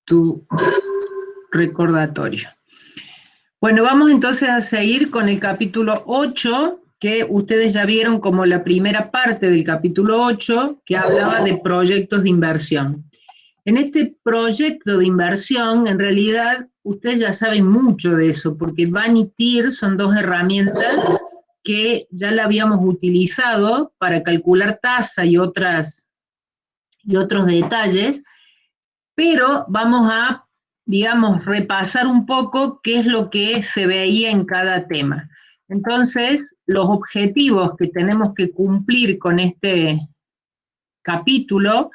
tu recordatorio. Bueno, vamos entonces a seguir con el capítulo 8, que ustedes ya vieron como la primera parte del capítulo 8, que hablaba de proyectos de inversión. En este proyecto de inversión, en realidad, ustedes ya saben mucho de eso, porque BAN y TIR son dos herramientas que ya la habíamos utilizado para calcular tasa y otros detalles, pero vamos a, digamos, repasar un poco qué es lo que se veía en cada tema. Entonces, los objetivos que tenemos que cumplir con este capítulo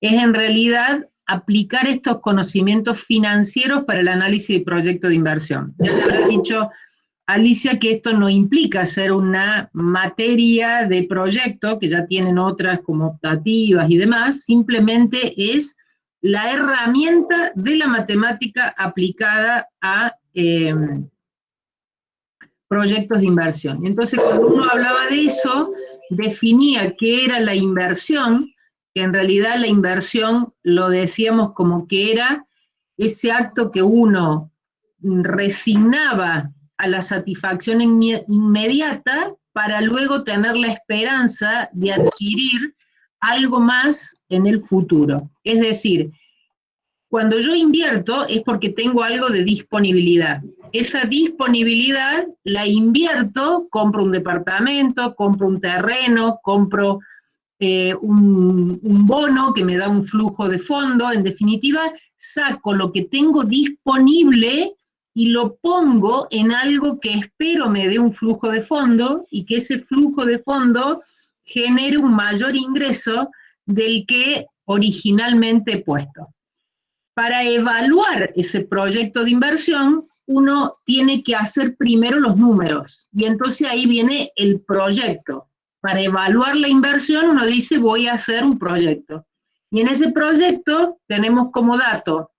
es en realidad aplicar estos conocimientos financieros para el análisis de proyecto de inversión. Ya te habrá dicho Alicia que esto no implica ser una materia de proyecto, que ya tienen otras como optativas y demás, simplemente es la herramienta de la matemática aplicada a proyectos de inversión. Entonces, cuando uno hablaba de eso, definía qué era la inversión, que en realidad la inversión lo decíamos como que era ese acto que uno resignaba a la satisfacción inmediata para luego tener la esperanza de adquirir algo más en el futuro. Es decir, cuando yo invierto es porque tengo algo de disponibilidad. Esa disponibilidad la invierto, compro un departamento, compro un terreno, compro un bono que me da un flujo de fondo. En definitiva, saco lo que tengo disponible y lo pongo en algo que espero me dé un flujo de fondo y que ese flujo de fondo genere un mayor ingreso del que originalmente he puesto. Para evaluar ese proyecto de inversión, uno tiene que hacer primero los números, y entonces ahí viene el proyecto. Para evaluar la inversión, uno dice, voy a hacer un proyecto. Y en ese proyecto tenemos como dato,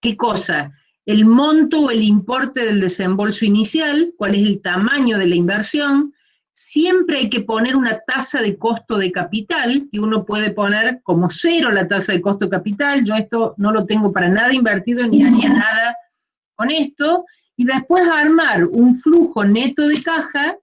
¿qué cosa? El monto o el importe del desembolso inicial, cuál es el tamaño de la inversión. Siempre hay que poner una tasa de costo de capital, que uno puede poner como cero la tasa de costo de capital. Yo esto no lo tengo para nada invertido ni haría nada con esto. Y después armar un flujo neto de caja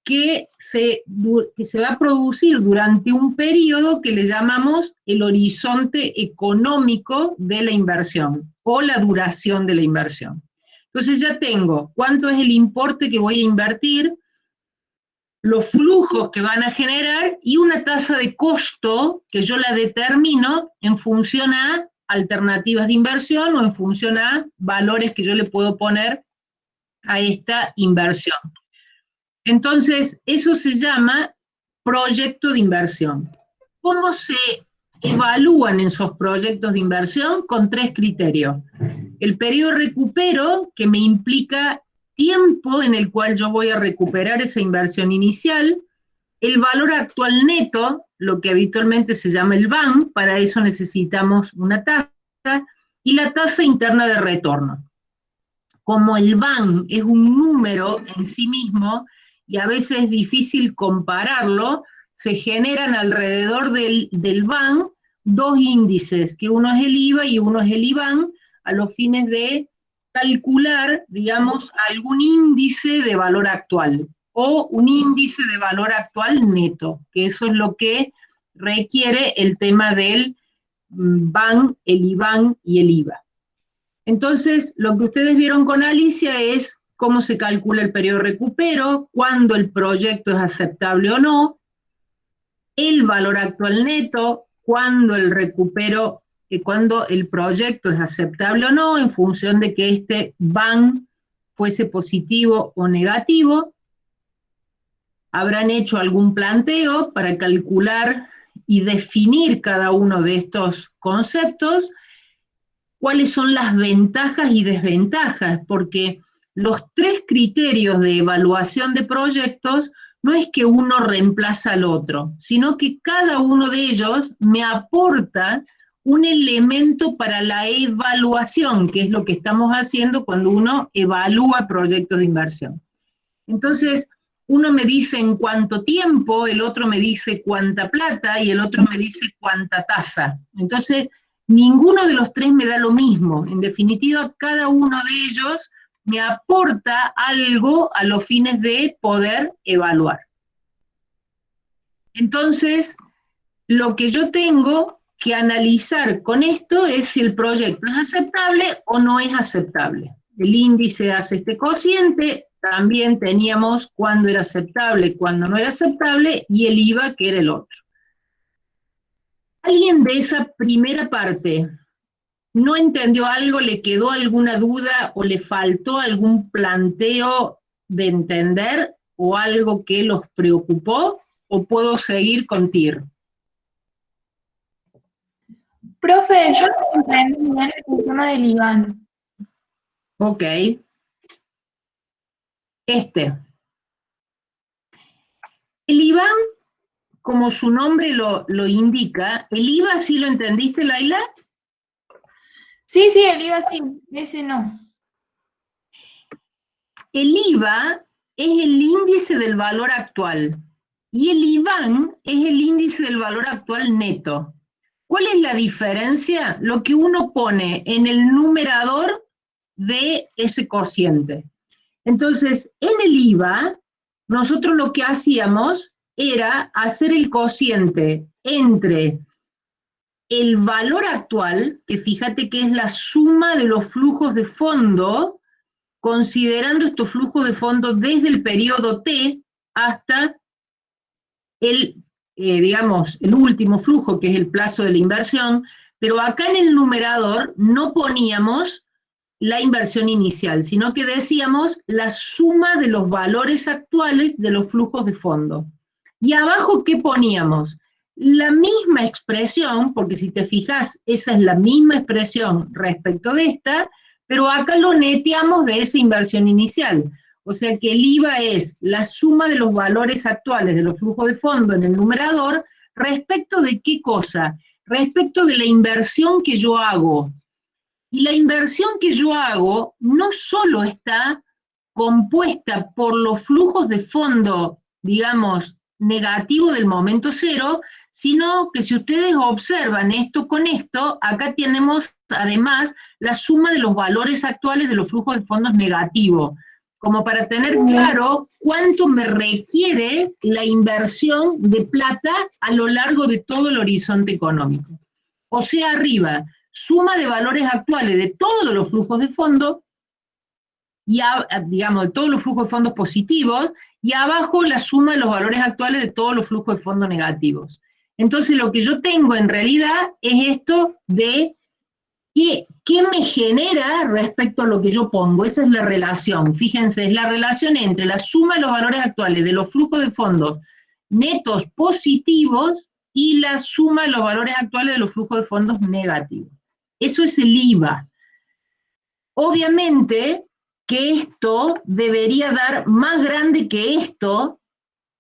que se va a producir durante un periodo que le llamamos el horizonte económico de la inversión o la duración de la inversión. Entonces ya tengo cuánto es el importe que voy a invertir, los flujos que van a generar y una tasa de costo que yo la determino en función a alternativas de inversión o en función a valores que yo le puedo poner a esta inversión. Entonces, eso se llama proyecto de inversión. ¿Cómo se evalúan esos proyectos de inversión? Con tres criterios. El periodo de recupero, que me implica tiempo en el cual yo voy a recuperar esa inversión inicial. El valor actual neto, lo que habitualmente se llama el BAN, para eso necesitamos una tasa, y la tasa interna de retorno. Como el BAN es un número en sí mismo, y a veces es difícil compararlo, se generan alrededor del BAN dos índices, que uno es el IVA y uno es el IBAN, a los fines de calcular, digamos, algún índice de valor actual, o un índice de valor actual neto, que eso es lo que requiere el tema del BAN, el IBAN y el IVA. Entonces, lo que ustedes vieron con Alicia es cómo se calcula el periodo de recupero, cuándo el proyecto es aceptable o no, el valor actual neto, cuándo el recupero, cuándo el proyecto es aceptable o no, en función de que este BAN fuese positivo o negativo. Habrán hecho algún planteo para calcular y definir cada uno de estos conceptos. ¿Cuáles son las ventajas y desventajas? Porque los tres criterios de evaluación de proyectos no es que uno reemplaza al otro, sino que cada uno de ellos me aporta un elemento para la evaluación, que es lo que estamos haciendo cuando uno evalúa proyectos de inversión. Entonces, uno me dice en cuánto tiempo, el otro me dice cuánta plata y el otro me dice cuánta tasa. Entonces, ninguno de los tres me da lo mismo. En definitiva, cada uno de ellos me aporta algo a los fines de poder evaluar. Entonces, lo que yo tengo que analizar con esto es si el proyecto es aceptable o no es aceptable. El índice hace este cociente, también teníamos cuándo era aceptable, cuándo no era aceptable, y el IVA, que era el otro. ¿Alguien de esa primera parte no entendió algo, le quedó alguna duda o le faltó algún planteo de entender o algo que los preocupó? ¿O puedo seguir con TIR? Profe, yo no comprendí bien el tema del IBAN. Ok. El IBAN, como su nombre lo indica, ¿el IVA sí lo entendiste, Laila? Sí, el IVA sí, ese no. El IVA es el índice del valor actual y el IBAN es el índice del valor actual neto. ¿Cuál es la diferencia? Lo que uno pone en el numerador de ese cociente. Entonces, en el IVA, nosotros lo que hacíamos era hacer el cociente entre el valor actual, que fíjate que es la suma de los flujos de fondo, considerando estos flujos de fondo desde el periodo T hasta digamos, el último flujo, que es el plazo de la inversión, pero acá en el numerador no poníamos la inversión inicial, sino que decíamos la suma de los valores actuales de los flujos de fondo. Y abajo, ¿qué poníamos? La misma expresión, porque si te fijas, esa es la misma expresión respecto de esta, pero acá lo neteamos de esa inversión inicial. O sea que el IVA es la suma de los valores actuales de los flujos de fondo en el numerador, respecto de qué cosa? Respecto de la inversión que yo hago. Y la inversión que yo hago no solo está compuesta por los flujos de fondo, digamos, negativos del momento cero, sino que si ustedes observan esto con esto, acá tenemos además la suma de los valores actuales de los flujos de fondos negativos, como para tener claro cuánto me requiere la inversión de plata a lo largo de todo el horizonte económico. O sea, arriba, suma de valores actuales de todos los flujos de fondo, y digamos, de todos los flujos de fondos positivos, y abajo la suma de los valores actuales de todos los flujos de fondos negativos. Entonces lo que yo tengo en realidad es esto de qué me genera respecto a lo que yo pongo. Esa es la relación. Fíjense, es la relación entre la suma de los valores actuales de los flujos de fondos netos positivos y la suma de los valores actuales de los flujos de fondos negativos. Eso es el IVA. Obviamente que esto debería dar más grande que esto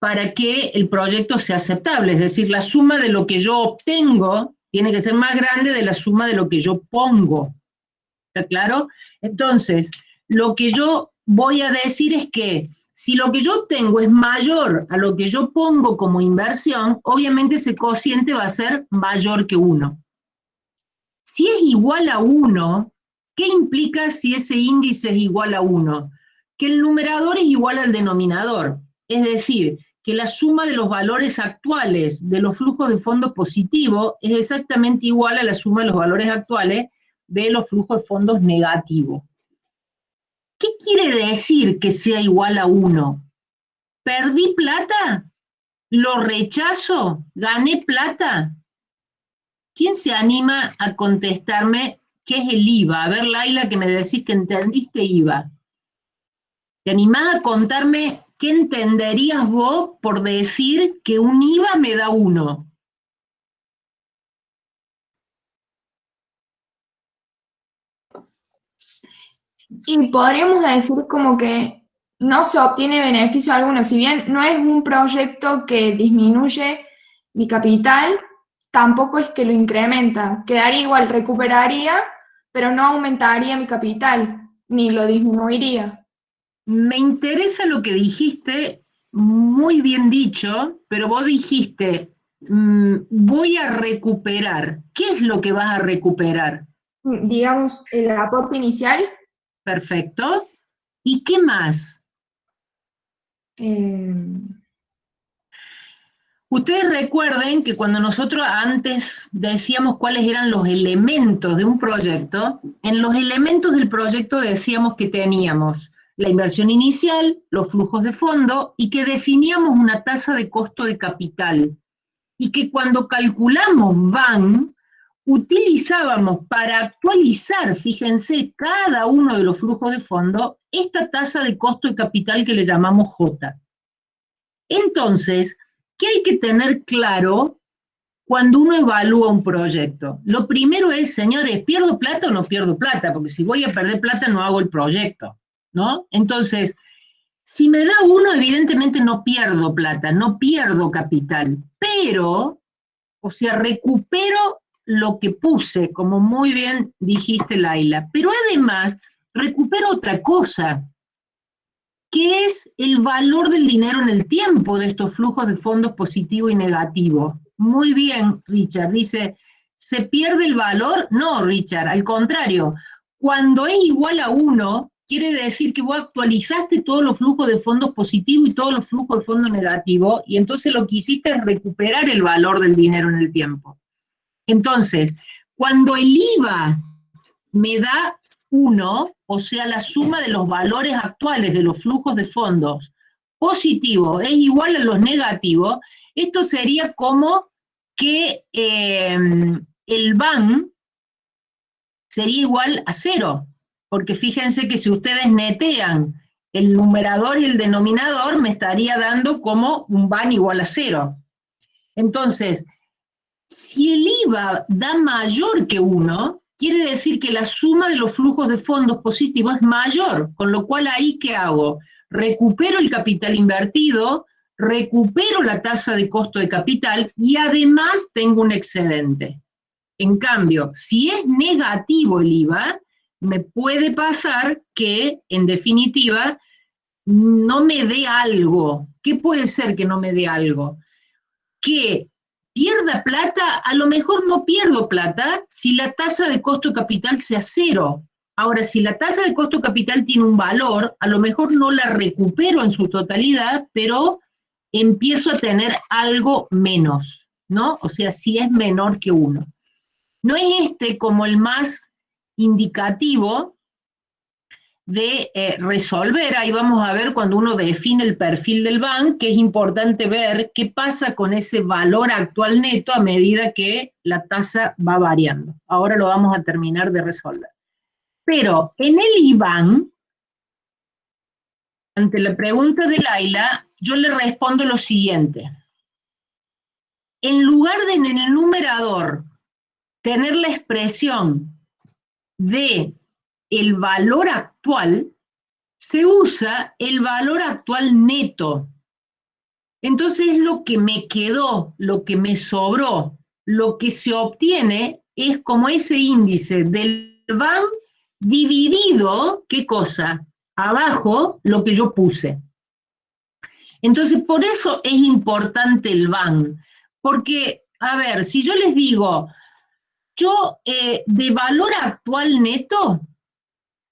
para que el proyecto sea aceptable, es decir, la suma de lo que yo obtengo tiene que ser más grande de la suma de lo que yo pongo. ¿Está claro? Entonces, lo que yo voy a decir es que si lo que yo obtengo es mayor a lo que yo pongo como inversión, obviamente ese cociente va a ser mayor que 1. Si es igual a 1, ¿qué implica si ese índice es igual a 1? Que el numerador es igual al denominador. Es decir, que la suma de los valores actuales de los flujos de fondos positivos es exactamente igual a la suma de los valores actuales de los flujos de fondos negativos. ¿Qué quiere decir que sea igual a 1? ¿Perdí plata? ¿Lo rechazo? ¿Gané plata? ¿Quién se anima a contestarme qué es el IVA? A ver, Laila, que me decís que entendiste IVA. ¿Te animás a contarme qué entenderías vos por decir que un IVA me da 1? Y podríamos decir como que no se obtiene beneficio alguno, si bien no es un proyecto que disminuye mi capital, tampoco es que lo incrementa, quedaría igual, recuperaría, pero no aumentaría mi capital, ni lo disminuiría. Me interesa lo que dijiste, muy bien dicho, pero vos dijiste voy a recuperar. ¿Qué es lo que vas a recuperar? Digamos, el aporte inicial. Perfecto. ¿Y qué más? eh, Ustedes recuerden que cuando nosotros antes decíamos cuáles eran los elementos de un proyecto, en los elementos del proyecto decíamos que teníamos la inversión inicial, los flujos de fondo y que definíamos una tasa de costo de capital. Y que cuando calculamos VAN, utilizábamos para actualizar, fíjense, cada uno de los flujos de fondo, esta tasa de costo de capital que le llamamos J. Entonces, ¿qué hay que tener claro cuando uno evalúa un proyecto? Lo primero es, señores, ¿pierdo plata o no pierdo plata? Porque si voy a perder plata no hago el proyecto, ¿no? Entonces, si me da uno, evidentemente no pierdo plata, no pierdo capital, pero, o sea, recupero lo que puse, como muy bien dijiste, Laila, pero además recupero otra cosa, que es el valor del dinero en el tiempo de estos flujos de fondos positivo y negativo. Muy bien, Richard, dice, ¿se pierde el valor? No, Richard, al contrario, cuando es igual a 1, quiere decir que vos actualizaste todos los flujos de fondos positivos y todos los flujos de fondos negativos, y entonces lo que hiciste es recuperar el valor del dinero en el tiempo. Entonces, cuando el IVA me da 1, o sea, la suma de los valores actuales de los flujos de fondos positivos es igual a los negativos, esto sería como que el VAN sería igual a 0, porque fíjense que si ustedes netean el numerador y el denominador, me estaría dando como un VAN igual a 0. Entonces, si el IVA da mayor que 1, quiere decir que la suma de los flujos de fondos positivos es mayor, con lo cual ahí ¿qué hago? Recupero el capital invertido, recupero la tasa de costo de capital y además tengo un excedente. En cambio, si es negativo el IVA, me puede pasar que, en definitiva, no me dé algo. ¿Qué puede ser que no me dé algo? Que pierda plata, a lo mejor no pierdo plata si la tasa de costo de capital sea 0. Ahora, si la tasa de costo de capital tiene un valor, a lo mejor no la recupero en su totalidad, pero empiezo a tener algo menos, ¿no? O sea, si es menor que 1. No es este como el más indicativo de resolver. Ahí vamos a ver cuando uno define el perfil del BAN, que es importante ver qué pasa con ese valor actual neto a medida que la tasa va variando. Ahora lo vamos a terminar de resolver. Pero en el IBAN, ante la pregunta de Laila, yo le respondo lo siguiente. En lugar de en el numerador tener la expresión de el valor actual, se usa el valor actual neto. Entonces lo que me quedó, lo que me sobró, lo que se obtiene es como ese índice del VAN dividido, ¿qué cosa? Abajo lo que yo puse. Entonces por eso es importante el VAN, porque, a ver, si yo les digo, yo de valor actual neto,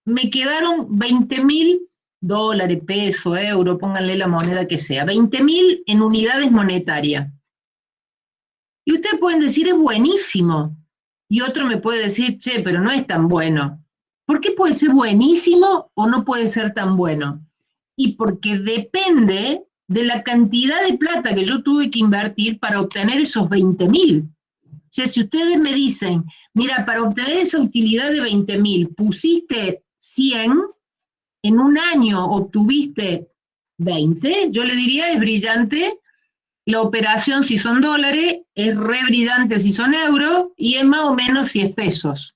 me quedaron 20.000 dólares, peso, euro, pónganle la moneda que sea, 20.000 en unidades monetarias. Y ustedes pueden decir, es buenísimo. Y otro me puede decir, che, pero no es tan bueno. ¿Por qué puede ser buenísimo o no puede ser tan bueno? Y porque depende de la cantidad de plata que yo tuve que invertir para obtener esos 20.000. O sea, si ustedes me dicen, mira, para obtener esa utilidad de 20.000, pusiste 100, en un año obtuviste 20, yo le diría, es brillante la operación si son dólares, es re brillante si son euros, y es más o menos si es pesos.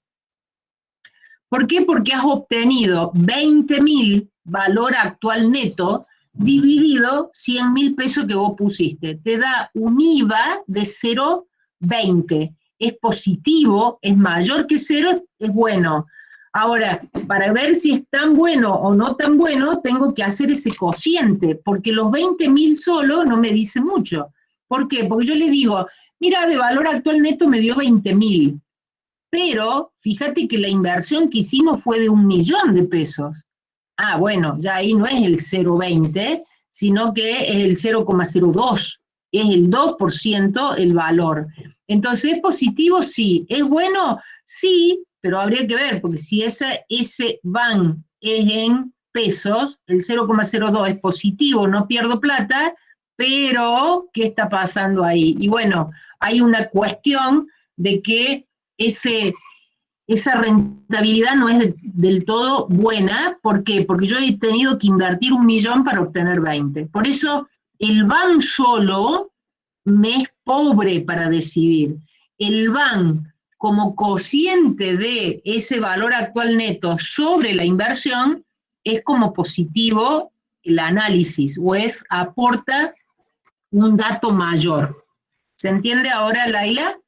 ¿Por qué? Porque has obtenido 20.000 valor actual neto dividido 100.000 pesos que vos pusiste. Te da un IVA de 0,20. Es positivo, es mayor que 0, es bueno. Ahora, para ver si es tan bueno o no tan bueno, tengo que hacer ese cociente, porque los 20.000 solo no me dice mucho. ¿Por qué? Porque yo le digo, mira, de valor actual neto me dio 20.000, pero fíjate que la inversión que hicimos fue de 1.000.000 de pesos. Ah, bueno, ya ahí no es el 0,20, sino que es el 0,02, es el 2% el valor. Entonces, ¿es positivo? Sí. ¿Es bueno? Sí, pero habría que ver, porque si ese van es en pesos, el 0,02 es positivo, no pierdo plata, pero ¿qué está pasando ahí? Y bueno, hay una cuestión de que esa rentabilidad no es del todo buena. ¿Por qué? Porque yo he tenido que invertir 1.000.000 para obtener 20. Por eso el BAN solo me es pobre para decidir. El BAN como cociente de ese valor actual neto sobre la inversión es como positivo el análisis, o aporta un dato mayor. ¿Se entiende ahora, Laila?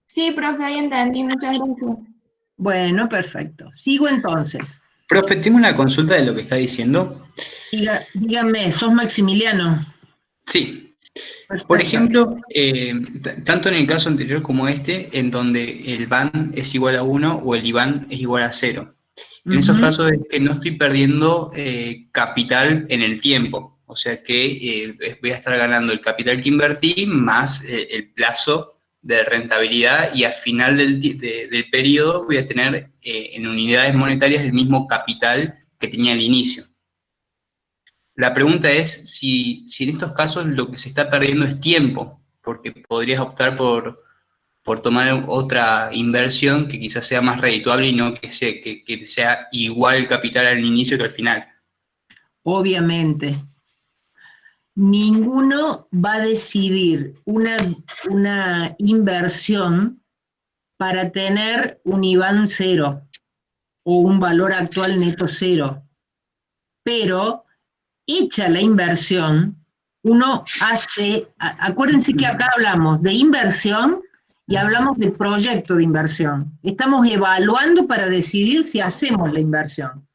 Sí, profe, ahí entendí, muchas gracias. Bueno, perfecto. Sigo entonces. Profe, tengo una consulta de lo que está diciendo. Dígame, ¿sos Maximiliano? Sí. Perfecto. Por ejemplo, tanto en el caso anterior como este, en donde el BAN es igual a 1 o el IBAN es igual a 0. En esos casos es que no estoy perdiendo capital en el tiempo. O sea que voy a estar ganando el capital que invertí más el plazo de rentabilidad, y al final del periodo voy a tener en unidades monetarias el mismo capital que tenía al inicio. La pregunta es si en estos casos lo que se está perdiendo es tiempo, porque podrías optar por tomar otra inversión que quizás sea más redituable y no que sea igual el capital al inicio que al final. Obviamente. Ninguno va a decidir una inversión para tener un IBAN 0 o un valor actual neto 0. Pero, hecha la inversión, uno acuérdense que acá hablamos de inversión y hablamos de proyecto de inversión. Estamos evaluando para decidir si hacemos la inversión.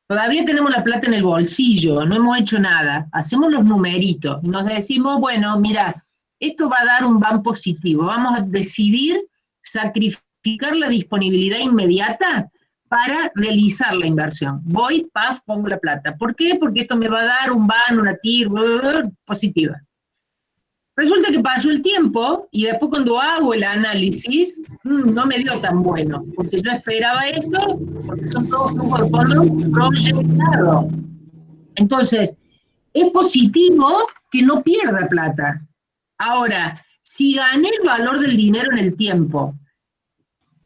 Todavía tenemos la plata en el bolsillo, no hemos hecho nada, hacemos los numeritos, nos decimos, bueno, mira, esto va a dar un BAN positivo, vamos a decidir sacrificar la disponibilidad inmediata para realizar la inversión. Voy, paf, pongo la plata. ¿Por qué? Porque esto me va a dar un BAN, una TIR positiva. Resulta que pasó el tiempo y después cuando hago el análisis, no me dio tan bueno, porque yo esperaba esto, porque son todos flujos de fondos proyectados. Entonces, es positivo que no pierda plata. Ahora, si gané el valor del dinero en el tiempo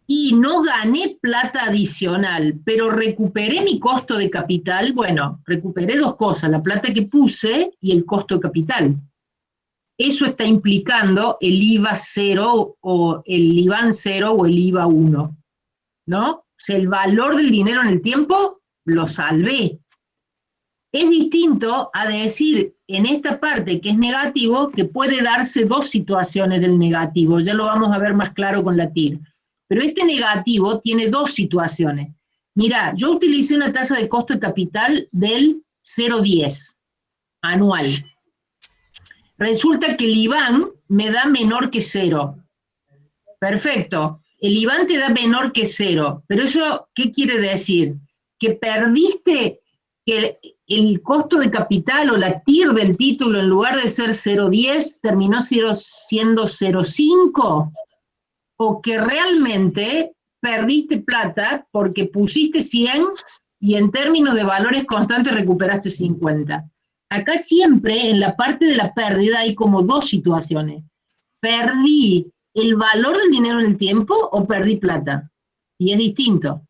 y no gané plata adicional, pero recuperé mi costo de capital, bueno, recuperé dos cosas, la plata que puse y el costo de capital. Eso está implicando el IVA 0 o el IBAN 0 o el IVA 1, ¿no? O sea, el valor del dinero en el tiempo lo salvé. Es distinto a decir en esta parte que es negativo, que puede darse dos situaciones del negativo, ya lo vamos a ver más claro con la TIR. Pero este negativo tiene dos situaciones. Mirá, yo utilicé una tasa de costo de capital del 0,10 anual. Resulta que el IBAN me da menor que 0. Perfecto. El IBAN te da menor que 0. Pero eso, ¿qué quiere decir? Que perdiste que el costo de capital o la TIR del título, en lugar de ser 0,10, terminó siendo 0,5. O que realmente perdiste plata porque pusiste 100 y en términos de valores constantes recuperaste 50. Acá siempre en la parte de la pérdida hay como dos situaciones. ¿Perdí el valor del dinero en el tiempo o perdí plata? Y es distinto.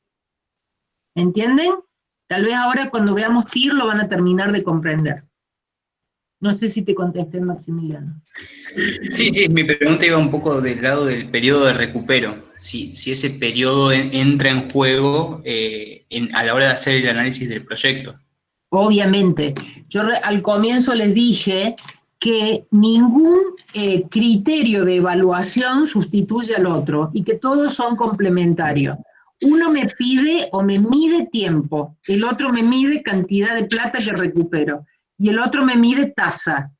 ¿Entienden? Tal vez ahora cuando veamos TIR lo van a terminar de comprender. No sé si te contesté, Maximiliano. Sí, mi pregunta iba un poco del lado del periodo de recupero. Si ese periodo entra en juego a la hora de hacer el análisis del proyecto. Obviamente. Yo al comienzo les dije que ningún criterio de evaluación sustituye al otro y que todos son complementarios. Uno me pide o me mide tiempo, el otro me mide cantidad de plata que recupero y el otro me mide tasa.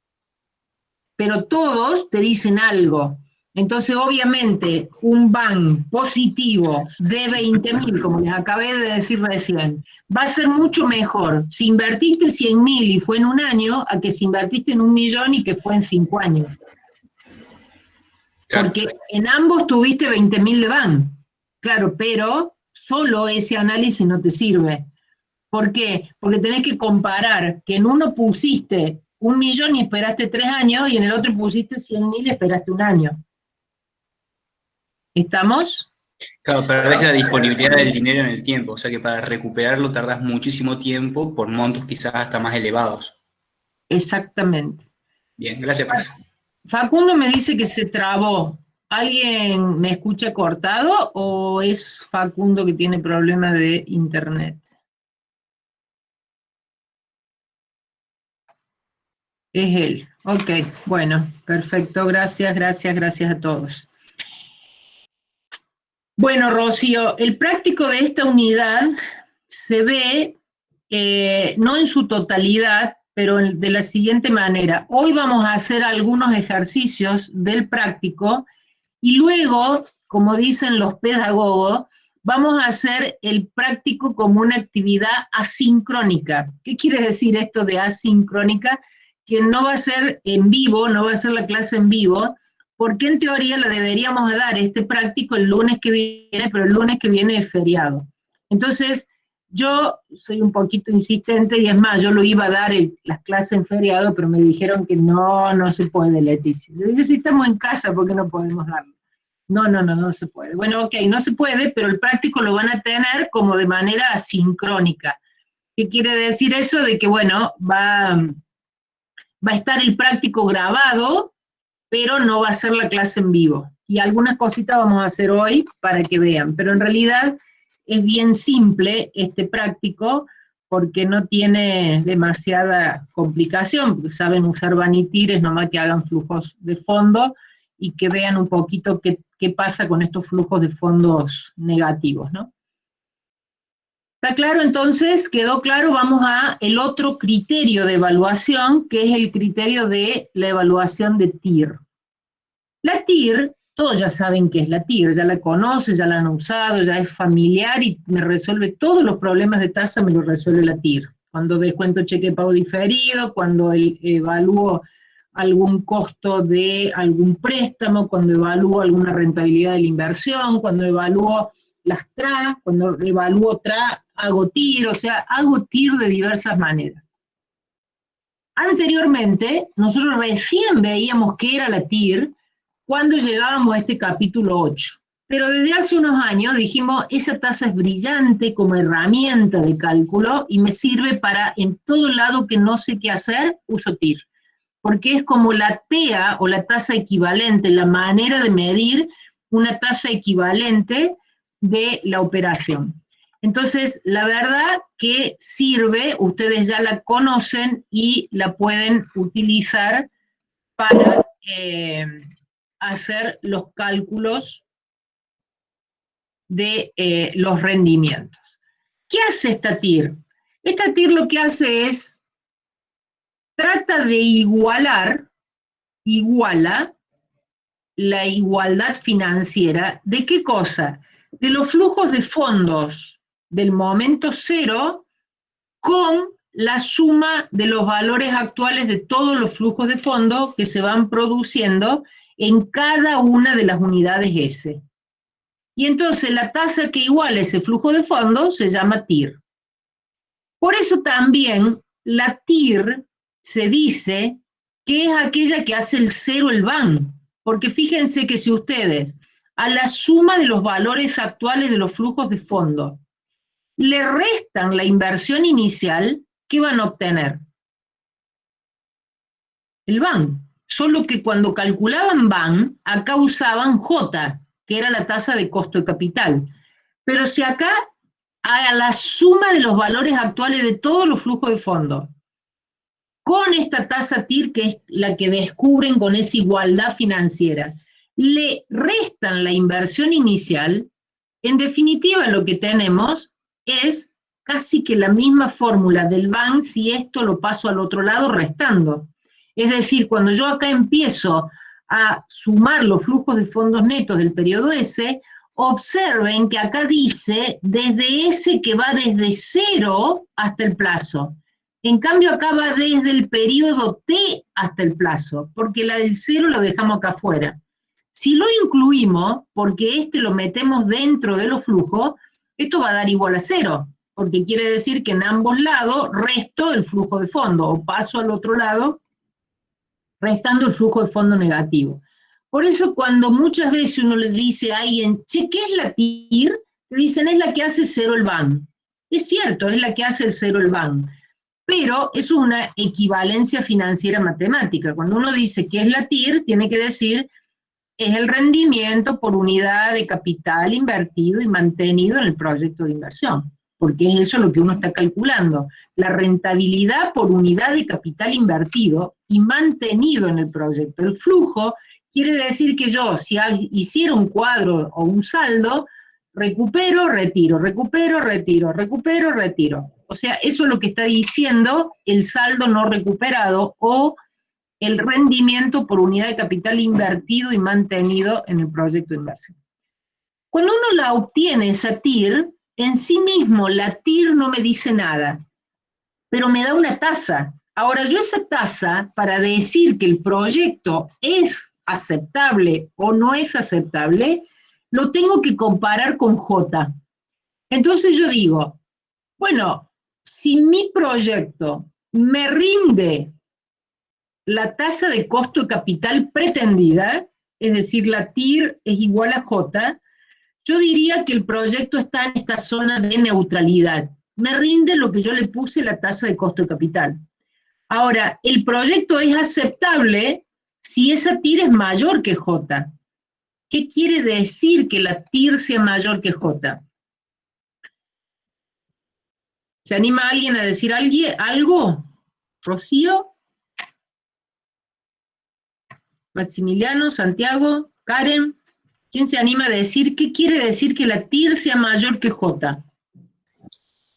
pero todos te dicen algo. Entonces, obviamente, un BAN positivo de 20.000, como les acabé de decir recién, va a ser mucho mejor si invertiste 100.000 y fue en un año, a que si invertiste en 1.000.000 y que fue en 5 años. Claro. Porque en ambos tuviste 20.000 de BAN. Claro, pero solo ese análisis no te sirve. ¿Por qué? Porque tenés que comparar que en uno pusiste 1.000.000 y esperaste 3 años, y en el otro pusiste 100.000 y esperaste un año. ¿Estamos? Claro, perdés la disponibilidad del dinero en el tiempo, o sea que para recuperarlo tardás muchísimo tiempo por montos quizás hasta más elevados. Exactamente. Bien, gracias, profe. Facundo me dice que se trabó. ¿Alguien me escucha cortado o es Facundo que tiene problema de internet? Es él. Ok, bueno, perfecto. Gracias, gracias, gracias a todos. Bueno, Rocío, el práctico de esta unidad se ve, no en su totalidad, pero de la siguiente manera. Hoy vamos a hacer algunos ejercicios del práctico y luego, como dicen los pedagogos, vamos a hacer el práctico como una actividad asincrónica. ¿Qué quiere decir esto de asincrónica? Que no va a ser en vivo, no va a ser la clase en vivo, porque en teoría la deberíamos dar este práctico el lunes que viene, pero el lunes que viene es feriado. Entonces, yo soy un poquito insistente, y es más, yo lo iba a dar las clases en feriado, pero me dijeron que no se puede, Leticia. Yo digo, si estamos en casa, ¿por qué no podemos darlo? No se puede. Bueno, ok, no se puede, pero el práctico lo van a tener como de manera asincrónica. ¿Qué quiere decir eso? De que, bueno, va a estar el práctico grabado, pero no va a ser la clase en vivo. Y algunas cositas vamos a hacer hoy para que vean, pero en realidad es bien simple este práctico, porque no tiene demasiada complicación, porque saben usar vanitires, nomás que hagan flujos de fondo, y que vean un poquito qué pasa con estos flujos de fondos negativos, ¿no? ¿Está claro entonces? ¿Quedó claro? Vamos a el otro criterio de evaluación, que es el criterio de la evaluación de TIR. La TIR, todos ya saben qué es la TIR, ya la conocen, ya la han usado, ya es familiar y me resuelve todos los problemas de tasa, me lo resuelve la TIR. Cuando descuento cheque de pago diferido, cuando evalúo algún costo de algún préstamo, cuando evalúo alguna rentabilidad de la inversión, cuando evalúo las TRA, cuando evalúo TRA, hago TIR, o sea, hago TIR de diversas maneras. Anteriormente, nosotros recién veíamos qué era la TIR cuando llegábamos a este capítulo 8. Pero desde hace unos años dijimos, esa tasa es brillante como herramienta de cálculo y me sirve para, en todo lado que no sé qué hacer, uso TIR. Porque es como la TEA o la tasa equivalente, la manera de medir una tasa equivalente de la operación. Entonces, la verdad que sirve, ustedes ya la conocen y la pueden utilizar para hacer los cálculos de los rendimientos. ¿Qué hace esta TIR? Esta TIR lo que hace es, trata de iguala la igualdad financiera. ¿De qué cosa? De los flujos de fondos del momento cero con la suma de los valores actuales de todos los flujos de fondos que se van produciendo en cada una de las unidades S. Y entonces la tasa que iguala ese flujo de fondos se llama TIR. Por eso también la TIR se dice que es aquella que hace el cero el BAN, porque fíjense que si ustedes a la suma de los valores actuales de los flujos de fondo le restan la inversión inicial, ¿qué van a obtener? El BAN. Solo que cuando calculaban BAN, acá usaban J, que era la tasa de costo de capital. Pero si acá, a la suma de los valores actuales de todos los flujos de fondo, con esta tasa TIR, que es la que descubren con esa igualdad financiera, le restan la inversión inicial, en definitiva lo que tenemos es casi que la misma fórmula del BAN si esto lo paso al otro lado restando. Es decir, cuando yo acá empiezo a sumar los flujos de fondos netos del periodo S, observen que acá dice desde S que va desde 0 hasta el plazo. En cambio acá va desde el periodo T hasta el plazo, porque la del 0 lo dejamos acá afuera. Si lo incluimos, porque este lo metemos dentro de los flujos, esto va a dar igual a 0, porque quiere decir que en ambos lados resto el flujo de fondo, o paso al otro lado, restando el flujo de fondo negativo. Por eso cuando muchas veces uno le dice a alguien, che, ¿qué es la TIR? Le dicen, es la que hace 0 el BAN. Es cierto, es la que hace el 0 el BAN. Pero eso es una equivalencia financiera matemática. Cuando uno dice qué es la TIR, tiene que decir, es el rendimiento por unidad de capital invertido y mantenido en el proyecto de inversión. Porque es eso lo que uno está calculando. La rentabilidad por unidad de capital invertido y mantenido en el proyecto. El flujo quiere decir que yo, si hiciera un cuadro o un saldo, recupero, retiro, recupero, retiro, recupero, retiro. O sea, eso es lo que está diciendo el saldo no recuperado o el rendimiento por unidad de capital invertido y mantenido en el proyecto de inversión. Cuando uno la obtiene, esa TIR, en sí mismo la TIR no me dice nada, pero me da una tasa. Ahora, yo esa tasa, para decir que el proyecto es aceptable o no es aceptable, lo tengo que comparar con J. Entonces yo digo, bueno, si mi proyecto me rinde la tasa de costo de capital pretendida, es decir, la TIR es igual a J, yo diría que el proyecto está en esta zona de neutralidad. Me rinde lo que yo le puse la tasa de costo de capital. Ahora, el proyecto es aceptable si esa TIR es mayor que J. ¿Qué quiere decir que la TIR sea mayor que J? ¿Se anima alguien a decir algo? ¿Rocío? ¿Maximiliano? ¿Santiago? ¿Karen? ¿Quién se anima a decir qué quiere decir que la TIR sea mayor que J?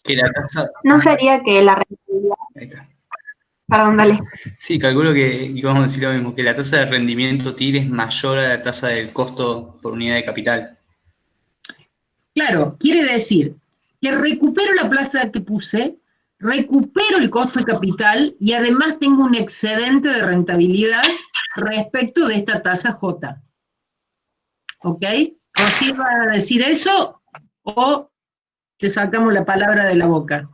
Que la tasa... ¿No sería que la rentabilidad? Ahí está. Perdón, dale. Sí, calculo que íbamos a decir lo mismo, que la tasa de rendimiento TIR es mayor a la tasa del costo por unidad de capital. Claro, quiere decir que recupero la plaza que puse, recupero el costo de capital y además tengo un excedente de rentabilidad respecto de esta tasa J. ¿Ok? ¿Rocío va a decir eso o te sacamos la palabra de la boca?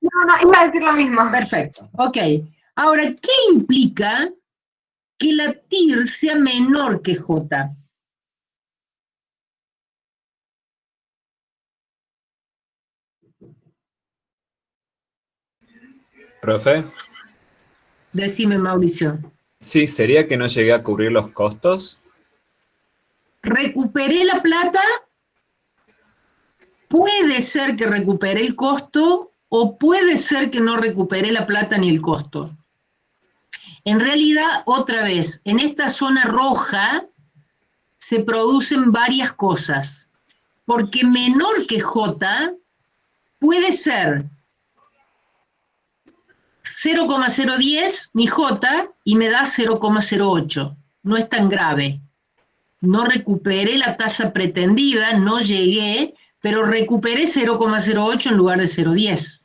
No, iba a decir lo mismo. Perfecto, ok. Ahora, ¿qué implica que la TIR sea menor que J? Profe, Decime, Mauricio. sí, sería que no llegué a cubrir los costos. Recuperé la plata, puede ser que recupere el costo o puede ser que no recupere la plata ni el costo. En realidad, otra vez, en esta zona roja se producen varias cosas, porque menor que J puede ser 0,010 mi J y me da 0,08. No es tan grave. No recuperé la tasa pretendida, no llegué, pero recuperé 0,08 en lugar de 0,10.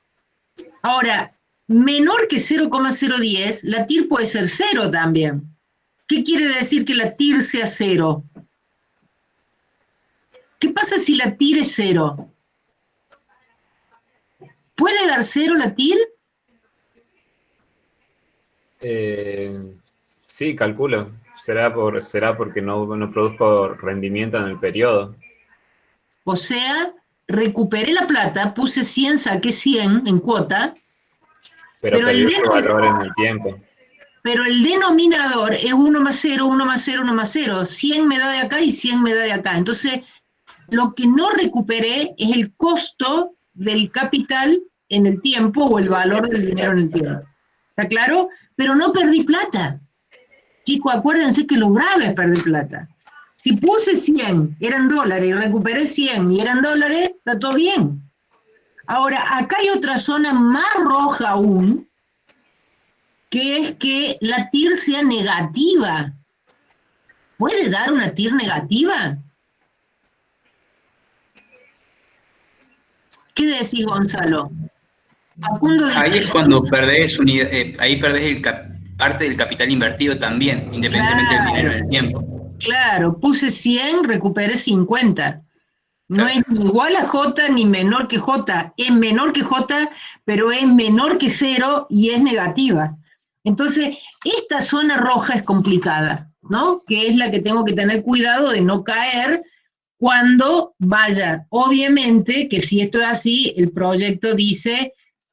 Ahora, menor que 0,010, la TIR puede ser 0 también. ¿Qué quiere decir que la TIR sea 0? ¿Qué pasa si la TIR es 0? ¿Puede dar 0 la TIR? Sí, calculo. Será porque no produzco rendimiento en el periodo. O sea, recuperé la plata, puse 100, saqué 100 en cuota, Pero Pero el perdió su dedo- valor en el tiempo. pero el denominador es 1 más 0, 1 más 0, 1 más 0. 100 me da de acá y 100 me da de acá. Entonces, lo que no recuperé es el costo del capital en el tiempo o el valor del dinero en el tiempo. ¿Está claro? Pero no perdí plata. Chicos, acuérdense que lo grave es perder plata. Si puse 100, eran dólares, y recuperé 100 y eran dólares, está todo bien. Ahora, acá hay otra zona más roja aún, que es que la TIR sea negativa. ¿Puede dar una TIR negativa? ¿Qué decís, Gonzalo? Facundo dice, Ahí es cuando perdés ahí perdés parte del capital invertido también, independientemente del dinero en el tiempo. claro, puse 100, recuperé 50. No Claro. es ni igual a J ni menor que J, es menor que J, pero es menor que 0 y es negativa. Entonces, esta zona roja es complicada, ¿no? Que es la que tengo que tener cuidado de no caer cuando vaya. Obviamente que si esto es así, el proyecto dice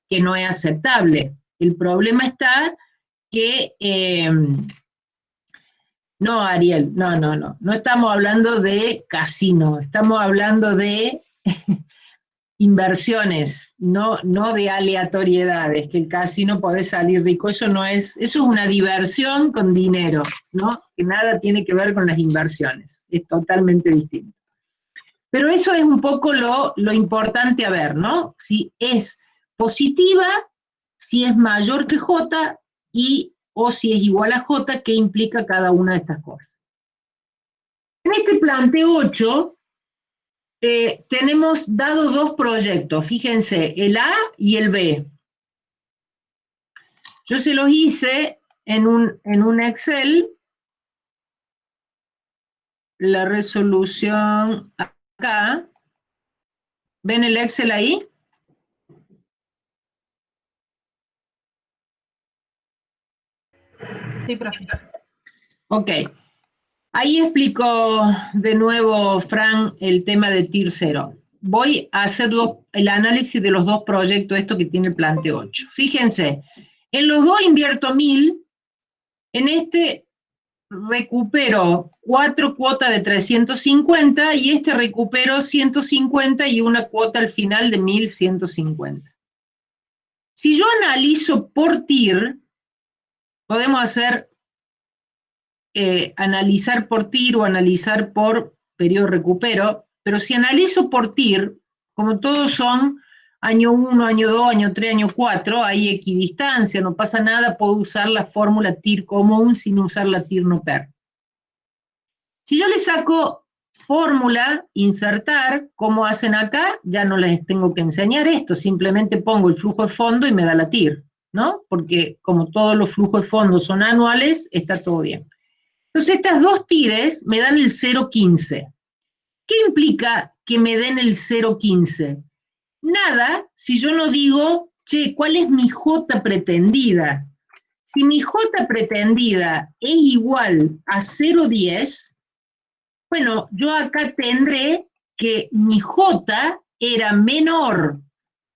que no es aceptable. El problema está que... no, Ariel, no estamos hablando de casino, estamos hablando de inversiones, no de aleatoriedades, que el casino puede salir rico, eso es una diversión con dinero, ¿no? Que nada tiene que ver con las inversiones, es totalmente distinto. Pero eso es un poco lo importante a ver, ¿no? Si es positiva, si es mayor que J o si es igual a J, ¿qué implica cada una de estas cosas? En este planteo 8 tenemos dado dos proyectos, fíjense, el A y el B. Yo se los hice en un Excel, la resolución acá. ¿Ven el Excel ahí? Sí, profe. Ok. Ahí explicó de nuevo, Fran, el tema de TIR 0. Voy a hacer el análisis de los dos proyectos, esto que tiene el planteo 8. Fíjense, en los dos invierto 1000, en este recupero 4 cuotas de 350 y este recupero 150 y una cuota al final de 1150. Si yo analizo por TIR, podemos hacer analizar por TIR o analizar por periodo recupero, pero si analizo por TIR, como todos son año 1, año 2, año 3, año 4, hay equidistancia, no pasa nada, puedo usar la fórmula TIR común sin usar la TIR no PER. Si yo le saco fórmula, insertar, como hacen acá, ya no les tengo que enseñar esto, simplemente pongo el flujo de fondo y me da la TIR, ¿no? Porque como todos los flujos de fondo son anuales, está todo bien. Entonces estas dos TIRes me dan el 0,15. ¿Qué implica que me den el 0,15? Nada si yo no digo, che, ¿cuál es mi J pretendida? Si mi J pretendida es igual a 0,10, bueno, yo acá tendré que mi J era menor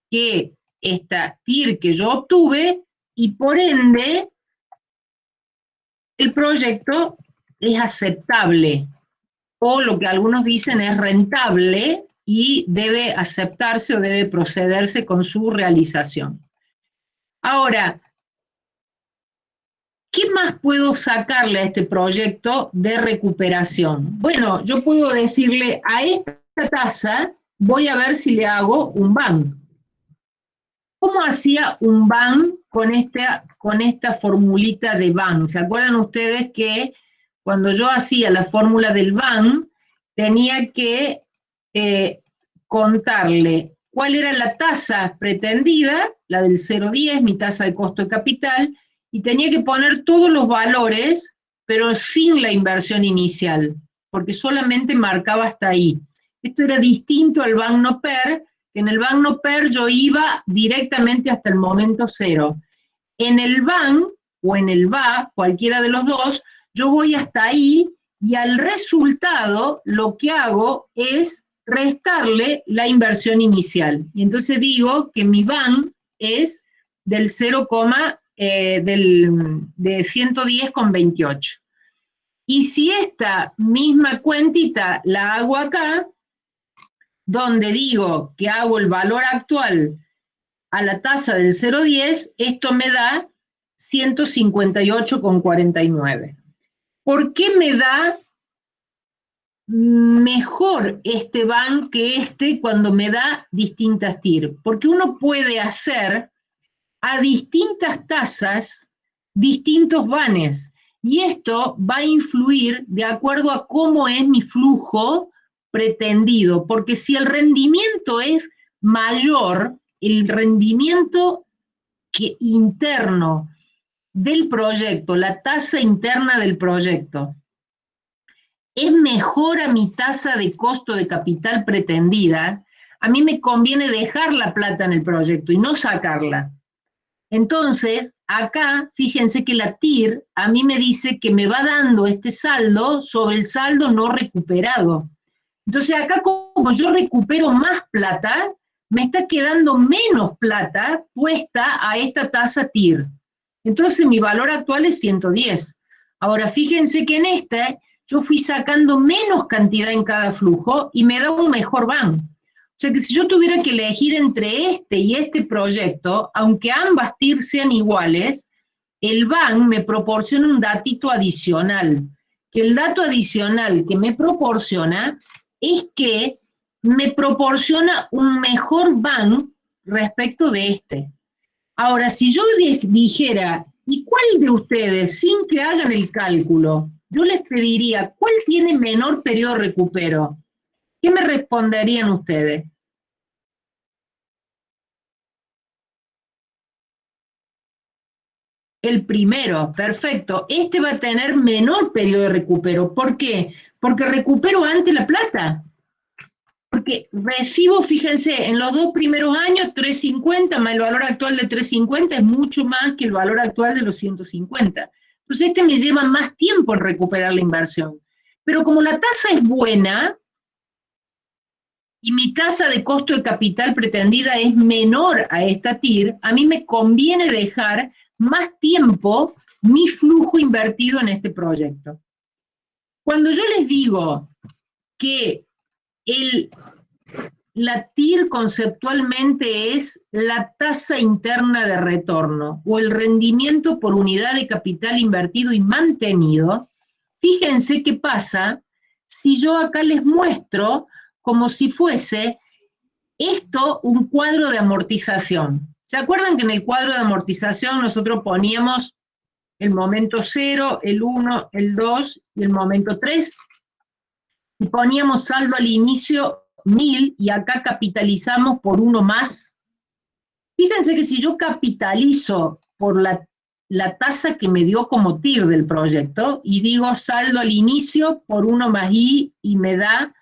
que esta TIR que yo obtuve y por ende el proyecto es aceptable, o lo que algunos dicen es rentable y debe aceptarse o debe procederse con su realización. Ahora, ¿qué más puedo sacarle a este proyecto de recuperación? Bueno, yo puedo decirle a esta tasa, voy a ver si le hago un BAN. ¿Cómo hacía un BAN con esta formulita de BAN? ¿Se acuerdan ustedes que cuando yo hacía la fórmula del BAN, tenía que contarle cuál era la tasa pretendida, la del 0,10, mi tasa de costo de capital, y tenía que poner todos los valores, pero sin la inversión inicial, porque solamente marcaba hasta ahí. Esto era distinto al BAN no PER, que en el BAN no PER yo iba directamente hasta el momento 0. En el BAN o en el BA, cualquiera de los dos, yo voy hasta ahí y al resultado lo que hago es restarle la inversión inicial. Y entonces digo que mi BAN es del 0, de 110,28. Y si esta misma cuentita la hago acá, donde digo que hago el valor actual a la tasa del 0,10, esto me da 158,49. ¿Por qué me da mejor este BAN que este cuando me da distintas TIR? Porque uno puede hacer a distintas tasas distintos vanes. Y esto va a influir de acuerdo a cómo es mi flujo pretendido, porque si el rendimiento es mayor, el rendimiento interno del proyecto, la tasa interna del proyecto, es mejor a mi tasa de costo de capital pretendida, a mí me conviene dejar la plata en el proyecto y no sacarla. Entonces, acá, fíjense que la TIR a mí me dice que me va dando este saldo sobre el saldo no recuperado. Entonces, acá como yo recupero más plata, me está quedando menos plata puesta a esta tasa TIR. Entonces, mi valor actual es 110. Ahora, fíjense que en este yo fui sacando menos cantidad en cada flujo y me da un mejor van. O sea que si yo tuviera que elegir entre este y este proyecto, aunque ambas TIR sean iguales, el van me proporciona un datito adicional. Que el dato adicional que me proporciona es que me proporciona un mejor van respecto de este. Ahora, si yo dijera, ¿y cuál de ustedes, sin que hagan el cálculo, yo les pediría, ¿cuál tiene menor periodo de recupero? ¿Qué me responderían ustedes? El primero, perfecto. Este va a tener menor periodo de recupero. ¿Por qué? Porque recupero antes la plata. Porque recibo, fíjense, en los 2 primeros años 350 más el valor actual de 350 es mucho más que el valor actual de los 150. Entonces este me lleva más tiempo en recuperar la inversión. Pero como la tasa es buena y mi tasa de costo de capital pretendida es menor a esta TIR, a mí me conviene dejar más tiempo mi flujo invertido en este proyecto. Cuando yo les digo que la TIR conceptualmente es la tasa interna de retorno o el rendimiento por unidad de capital invertido y mantenido, fíjense qué pasa si yo acá les muestro como si fuese esto un cuadro de amortización. ¿Se acuerdan que en el cuadro de amortización nosotros poníamos el momento 0, el 1, el 2 y el momento 3? Y poníamos saldo al inicio 1000 y acá capitalizamos por 1 más. Fíjense que si yo capitalizo por la tasa que me dio como TIR del proyecto y digo saldo al inicio por 1 más I y me da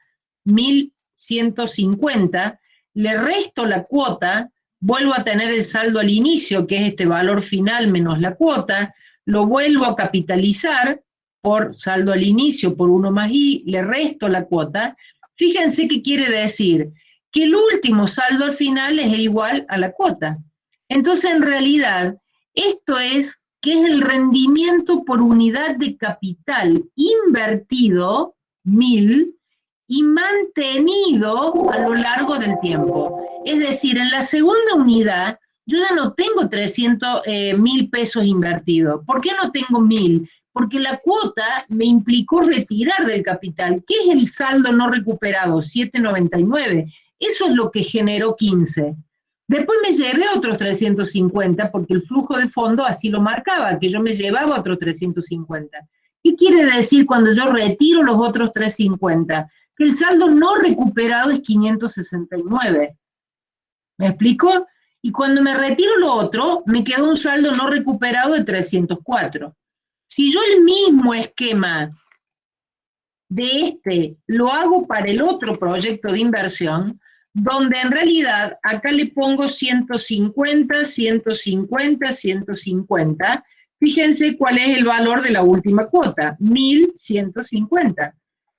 1150, le resto la cuota, vuelvo a tener el saldo al inicio, que es este valor final menos la cuota, lo vuelvo a capitalizar por saldo al inicio por 1 más I, le resto la cuota. Fíjense qué quiere decir, que el último saldo al final es igual a la cuota. Entonces, en realidad, esto es que es el rendimiento por unidad de capital invertido, 1000, y mantenido a lo largo del tiempo. Es decir, en la segunda unidad, yo ya no tengo 300.000 pesos invertidos. ¿Por qué no tengo 1000? Porque la cuota me implicó retirar del capital. ¿Qué es el saldo no recuperado? 799. Eso es lo que generó 15. Después me llevé otros 350 porque el flujo de fondo así lo marcaba, que yo me llevaba otros 350. ¿Qué quiere decir cuando yo retiro los otros 350? Que el saldo no recuperado es 569. ¿Me explico? Y cuando me retiro lo otro, me quedó un saldo no recuperado de 304. Si yo el mismo esquema de este lo hago para el otro proyecto de inversión, donde en realidad acá le pongo 150, 150, 150, fíjense cuál es el valor de la última cuota, 1150.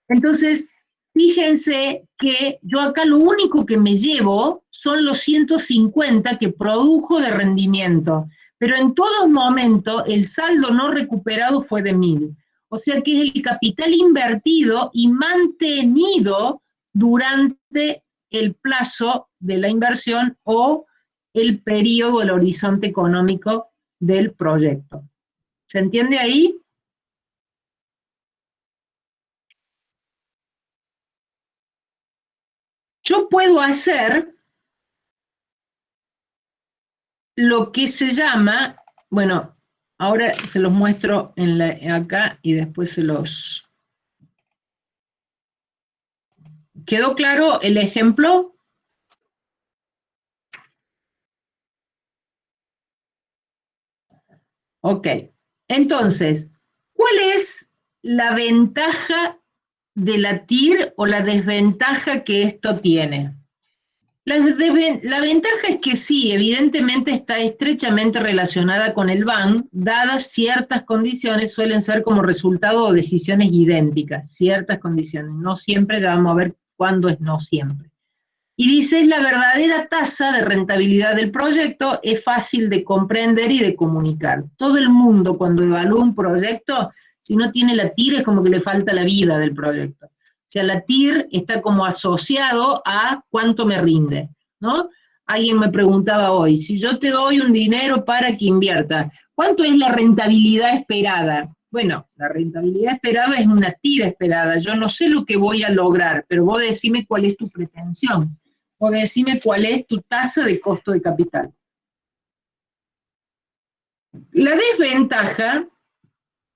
Entonces, fíjense que yo acá lo único que me llevo son los 150 que produjo de rendimiento, pero en todo momento el saldo no recuperado fue de 1000. O sea que es el capital invertido y mantenido durante el plazo de la inversión o el periodo, el horizonte económico del proyecto. ¿Se entiende ahí? Yo puedo hacer lo que se llama, bueno, Ahora se los muestro acá y después se los... ¿Quedó claro el ejemplo? Ok, entonces, ¿cuál es la ventaja de la TIR o la desventaja que esto tiene? La ventaja es que sí, evidentemente está estrechamente relacionada con el BAN, dadas ciertas condiciones, suelen ser como resultado de decisiones idénticas, ciertas condiciones, no siempre, ya vamos a ver cuándo es no siempre. Y dice, la verdadera tasa de rentabilidad del proyecto es fácil de comprender y de comunicar. Todo el mundo cuando evalúa un proyecto, si no tiene la TIR es como que le falta la vida del proyecto. O sea, la TIR está como asociado a cuánto me rinde, ¿no? Alguien me preguntaba hoy, si yo te doy un dinero para que inviertas, ¿cuánto es la rentabilidad esperada? Bueno, la rentabilidad esperada es una TIR esperada, yo no sé lo que voy a lograr, pero vos decime cuál es tu pretensión, o decime cuál es tu tasa de costo de capital. La desventaja,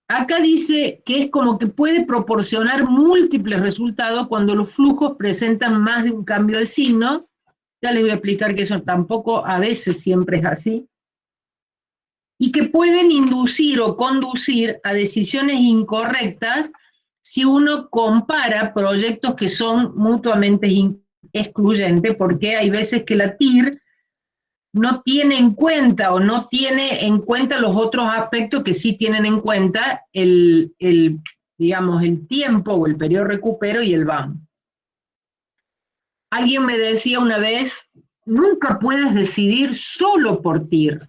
acá dice que es como que puede proporcionar múltiples resultados cuando los flujos presentan más de un cambio de signo. Ya les voy a explicar que eso tampoco a veces siempre es así. Y que pueden inducir o conducir a decisiones incorrectas si uno compara proyectos que son mutuamente excluyentes, porque hay veces que la TIR no tiene en cuenta o no tiene en cuenta los otros aspectos que sí tienen en cuenta digamos, el tiempo o el periodo de recupero y el BAM. Alguien me decía una vez, nunca puedes decidir solo por TIR.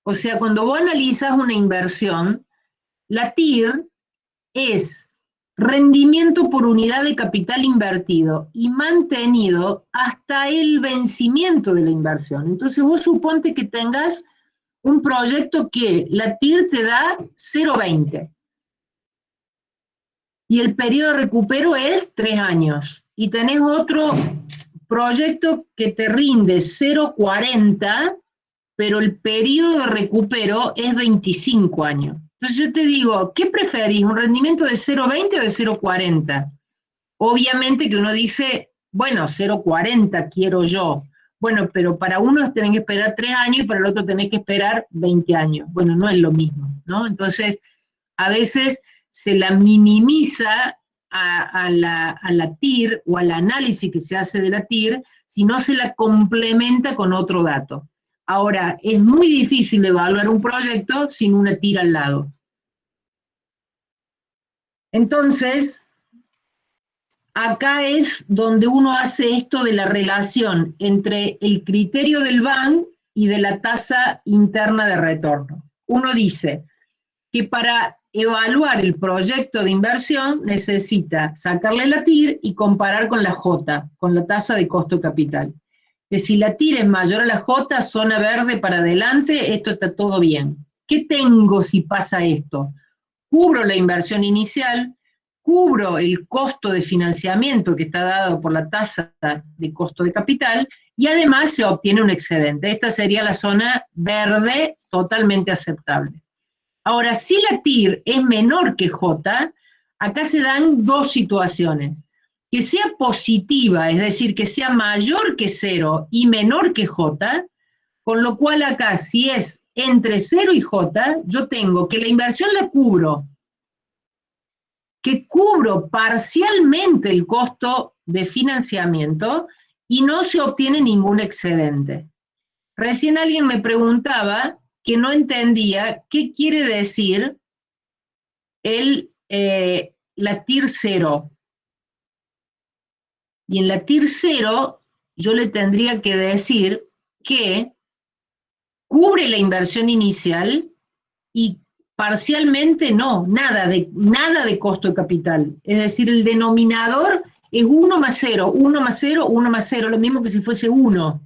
O sea, cuando vos analizas una inversión, la TIR es rendimiento por unidad de capital invertido y mantenido hasta el vencimiento de la inversión. Entonces vos suponte que tengas un proyecto que la TIR te da 0,20 y el periodo de recupero es 3 años y tenés otro proyecto que te rinde 0,40, pero el periodo de recupero es 25 años. Entonces yo te digo, ¿qué preferís? ¿Un rendimiento de 0,20 o de 0,40? Obviamente que uno dice, bueno, 0,40 quiero yo. Bueno, pero para uno tenés que esperar 3 años y para el otro tenés que esperar 20 años. Bueno, no es lo mismo, ¿no? Entonces, a veces se la minimiza a la TIR o al análisis que se hace de la TIR si no se la complementa con otro dato. Ahora, es muy difícil evaluar un proyecto sin una TIR al lado. Entonces, acá es donde uno hace esto de la relación entre el criterio del BAN y de la tasa interna de retorno. Uno dice que para evaluar el proyecto de inversión necesita sacarle la TIR y comparar con la J, con la tasa de costo de capital. Que si la TIR es mayor a la J, zona verde para adelante, esto está todo bien. ¿Qué tengo si pasa esto? Cubro la inversión inicial, cubro el costo de financiamiento que está dado por la tasa de costo de capital y además se obtiene un excedente. Esta sería la zona verde totalmente aceptable. Ahora, si la TIR es menor que J, acá se dan dos situaciones. Que sea positiva, es decir, que sea mayor que 0 y menor que J, con lo cual acá, si es entre 0 y J, yo tengo que la inversión la cubro, que cubro parcialmente el costo de financiamiento y no se obtiene ningún excedente. Recién alguien me preguntaba que no entendía qué quiere decir la TIR 0. Y en la TIR 0 yo le tendría que decir que cubre la inversión inicial y parcialmente no, nada de costo de capital. Es decir, el denominador es 1 más 0, 1 más 0, 1 más 0, lo mismo que si fuese 1.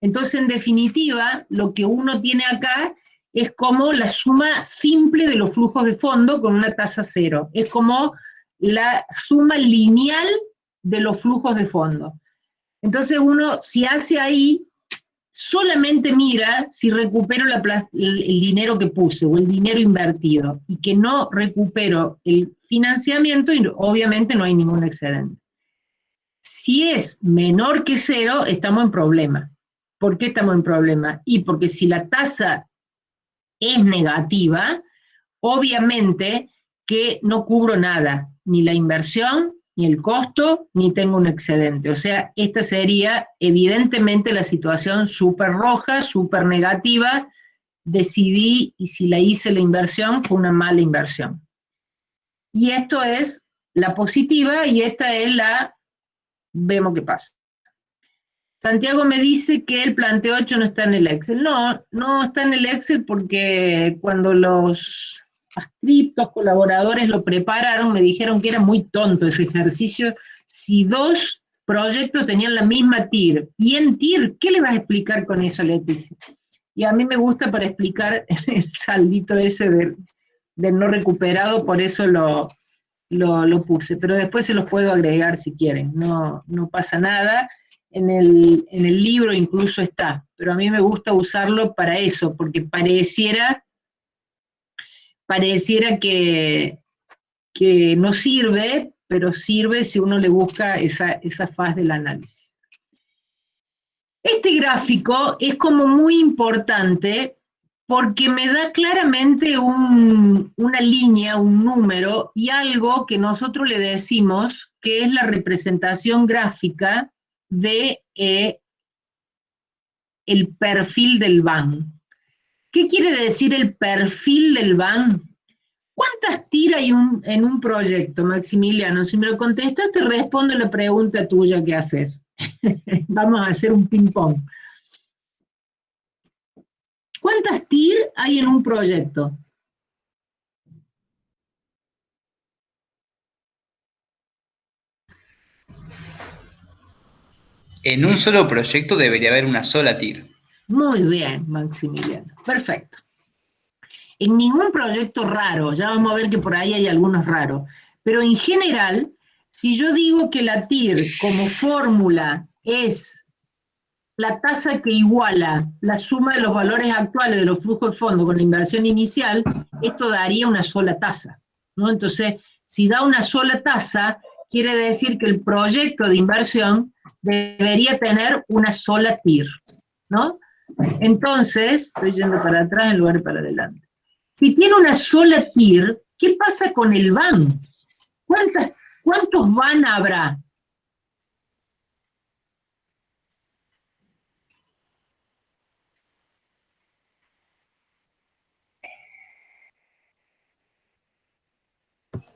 Entonces, en definitiva, lo que uno tiene acá es como la suma simple de los flujos de fondo con una tasa 0. Es como la suma lineal de los flujos de fondo. Entonces uno, si hace ahí, solamente mira si recupero el dinero que puse o el dinero invertido y que no recupero el financiamiento, y obviamente no hay ningún excedente. Si es menor que 0, estamos en problema. ¿Por qué estamos en problema? Y porque si la tasa es negativa, obviamente que no cubro nada, ni la inversión, ni el costo, ni tengo un excedente. O sea, esta sería evidentemente la situación súper roja, súper negativa. Decidí, y si la hice la inversión, fue una mala inversión. Y esto es la positiva, y esta es la, vemos qué pasa. Santiago me dice que el planteo 8 no está en el Excel. No, no está en el Excel porque cuando los adscriptos, colaboradores lo prepararon, me dijeron que era muy tonto ese ejercicio. Si 2 proyectos tenían la misma TIR, y en TIR, ¿qué le vas a explicar con eso, Leticia? Y a mí me gusta para explicar el saldito ese del no recuperado, por eso lo puse, pero después se los puedo agregar si quieren, no pasa nada. En el libro incluso está, pero a mí me gusta usarlo para eso, porque pareciera que no sirve, pero sirve si uno le busca esa faz del análisis. Este gráfico es como muy importante porque me da claramente una línea, un número, y algo que nosotros le decimos que es la representación gráfica de el perfil del BAN. ¿Qué quiere decir el perfil del BAN? ¿Cuántas TIR hay en un proyecto, Maximiliano? Si me lo contestas, te respondo la pregunta tuya que haces. Vamos a hacer un ping-pong. ¿Cuántas TIR hay en un proyecto? En un solo proyecto debería haber una sola TIR. Muy bien, Maximiliano. Perfecto. En ningún proyecto raro, ya vamos a ver que por ahí hay algunos raros, pero en general, si yo digo que la TIR como fórmula es la tasa que iguala la suma de los valores actuales de los flujos de fondo con la inversión inicial, esto daría una sola tasa, ¿no? Entonces, si da una sola tasa, quiere decir que el proyecto de inversión debería tener una sola TIR, ¿no? Entonces, estoy yendo para atrás en lugar de para adelante. Si tiene una sola TIR, ¿qué pasa con el BAN? ¿Cuántos BAN habrá?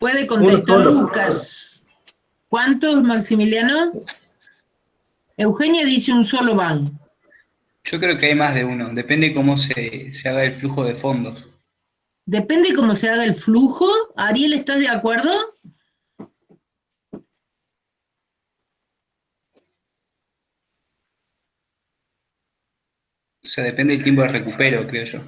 Puede contestar Lucas. ¿Cuántos, Maximiliano? Eugenia dice un solo BAN. Yo creo que hay más de uno, depende cómo se haga el flujo de fondos. Depende cómo se haga el flujo. Ariel, ¿estás de acuerdo? O sea, depende del tiempo de recupero, creo yo.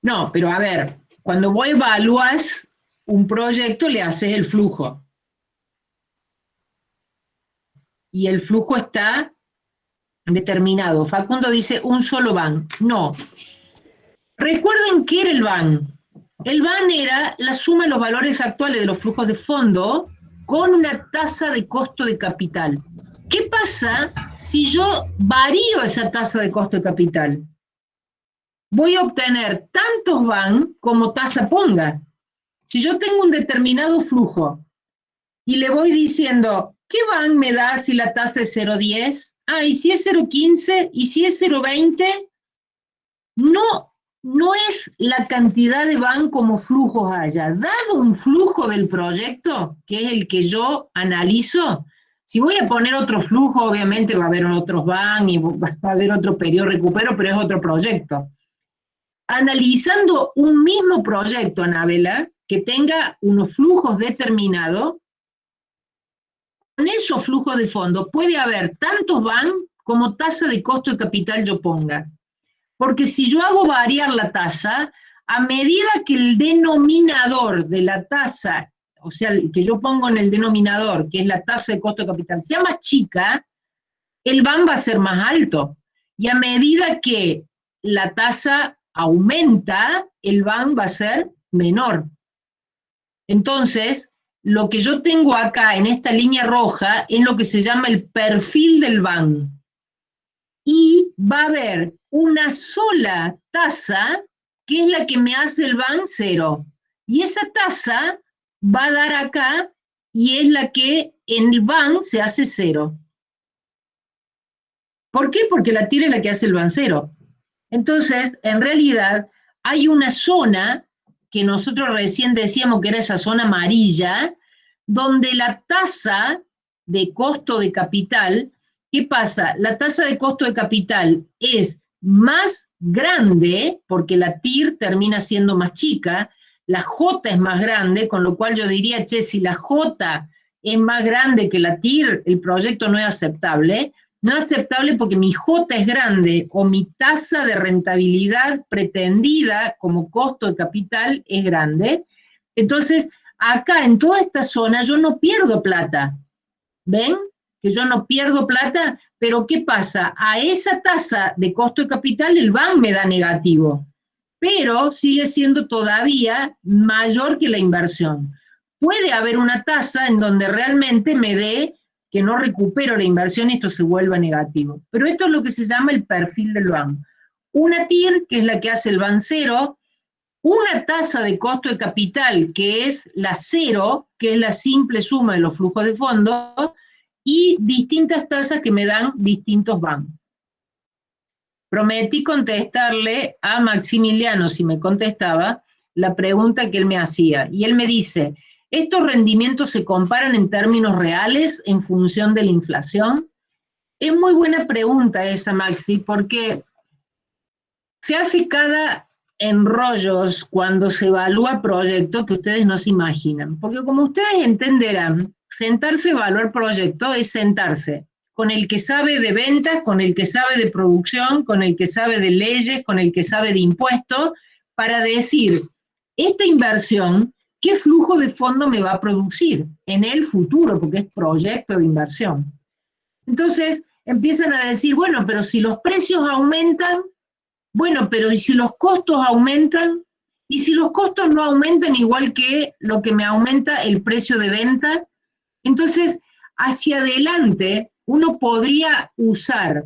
No, pero a ver, cuando vos evalúas un proyecto, le haces el flujo. Y el flujo está determinado. Facundo dice un solo BAN. No. Recuerden qué era el BAN. El BAN era la suma de los valores actuales de los flujos de fondo con una tasa de costo de capital. ¿Qué pasa si yo varío esa tasa de costo de capital? Voy a obtener tantos BAN como tasa ponga. Si yo tengo un determinado flujo y le voy diciendo, ¿qué BAN me da si la tasa es 0,10? Ah, ¿y si es 0,15? ¿Y si es 0,20? No es la cantidad de BAN como flujos haya. Dado un flujo del proyecto, que es el que yo analizo, si voy a poner otro flujo, obviamente va a haber otros BAN y va a haber otro periodo de recupero, pero es otro proyecto. Analizando un mismo proyecto, Anabela, que tenga unos flujos determinados, con esos flujos de fondo puede haber tantos BAN como tasa de costo de capital yo ponga. Porque si yo hago variar la tasa, a medida que el denominador de la tasa, o sea, el que yo pongo en el denominador, que es la tasa de costo de capital, sea más chica, el BAN va a ser más alto. Y a medida que la tasa aumenta, el BAN va a ser menor. Entonces, lo que yo tengo acá en esta línea roja es lo que se llama el perfil del BAN. Y va a haber una sola tasa que es la que me hace el BAN 0. Y esa tasa va a dar acá y es la que en el BAN se hace 0. ¿Por qué? Porque la TIR es la que hace el BAN 0. Entonces, en realidad, hay una zona que nosotros recién decíamos que era esa zona amarilla, donde la tasa de costo de capital, ¿qué pasa? La tasa de costo de capital es más grande, porque la TIR termina siendo más chica, la J es más grande, con lo cual yo diría, che, si la J es más grande que la TIR, el proyecto no es aceptable. No es aceptable porque mi J es grande o mi tasa de rentabilidad pretendida como costo de capital es grande. Entonces, acá en toda esta zona yo no pierdo plata. ¿Ven? Que yo no pierdo plata, pero ¿qué pasa? A esa tasa de costo de capital el BAN me da negativo, pero sigue siendo todavía mayor que la inversión. Puede haber una tasa en donde realmente me dé que no recupero la inversión y esto se vuelva negativo. Pero esto es lo que se llama el perfil del BAN. Una TIR, que es la que hace el BAN 0, una tasa de costo de capital, que es la 0, que es la simple suma de los flujos de fondo, y distintas tasas que me dan distintos BAN. Prometí contestarle a Maximiliano, si me contestaba, la pregunta que él me hacía. Y él me dice, ¿estos rendimientos se comparan en términos reales en función de la inflación? Es muy buena pregunta esa, Maxi, porque se hace cada enrollos cuando se evalúa proyecto que ustedes no se imaginan. Porque como ustedes entenderán, sentarse a evaluar proyecto es sentarse con el que sabe de ventas, con el que sabe de producción, con el que sabe de leyes, con el que sabe de impuestos, para decir, esta inversión, ¿qué flujo de fondo me va a producir en el futuro? Porque es proyecto de inversión. Entonces, empiezan a decir, bueno, pero si los precios aumentan, bueno, pero ¿y si los costos aumentan? ¿Y si los costos no aumentan igual que lo que me aumenta el precio de venta? Entonces, hacia adelante, uno podría usar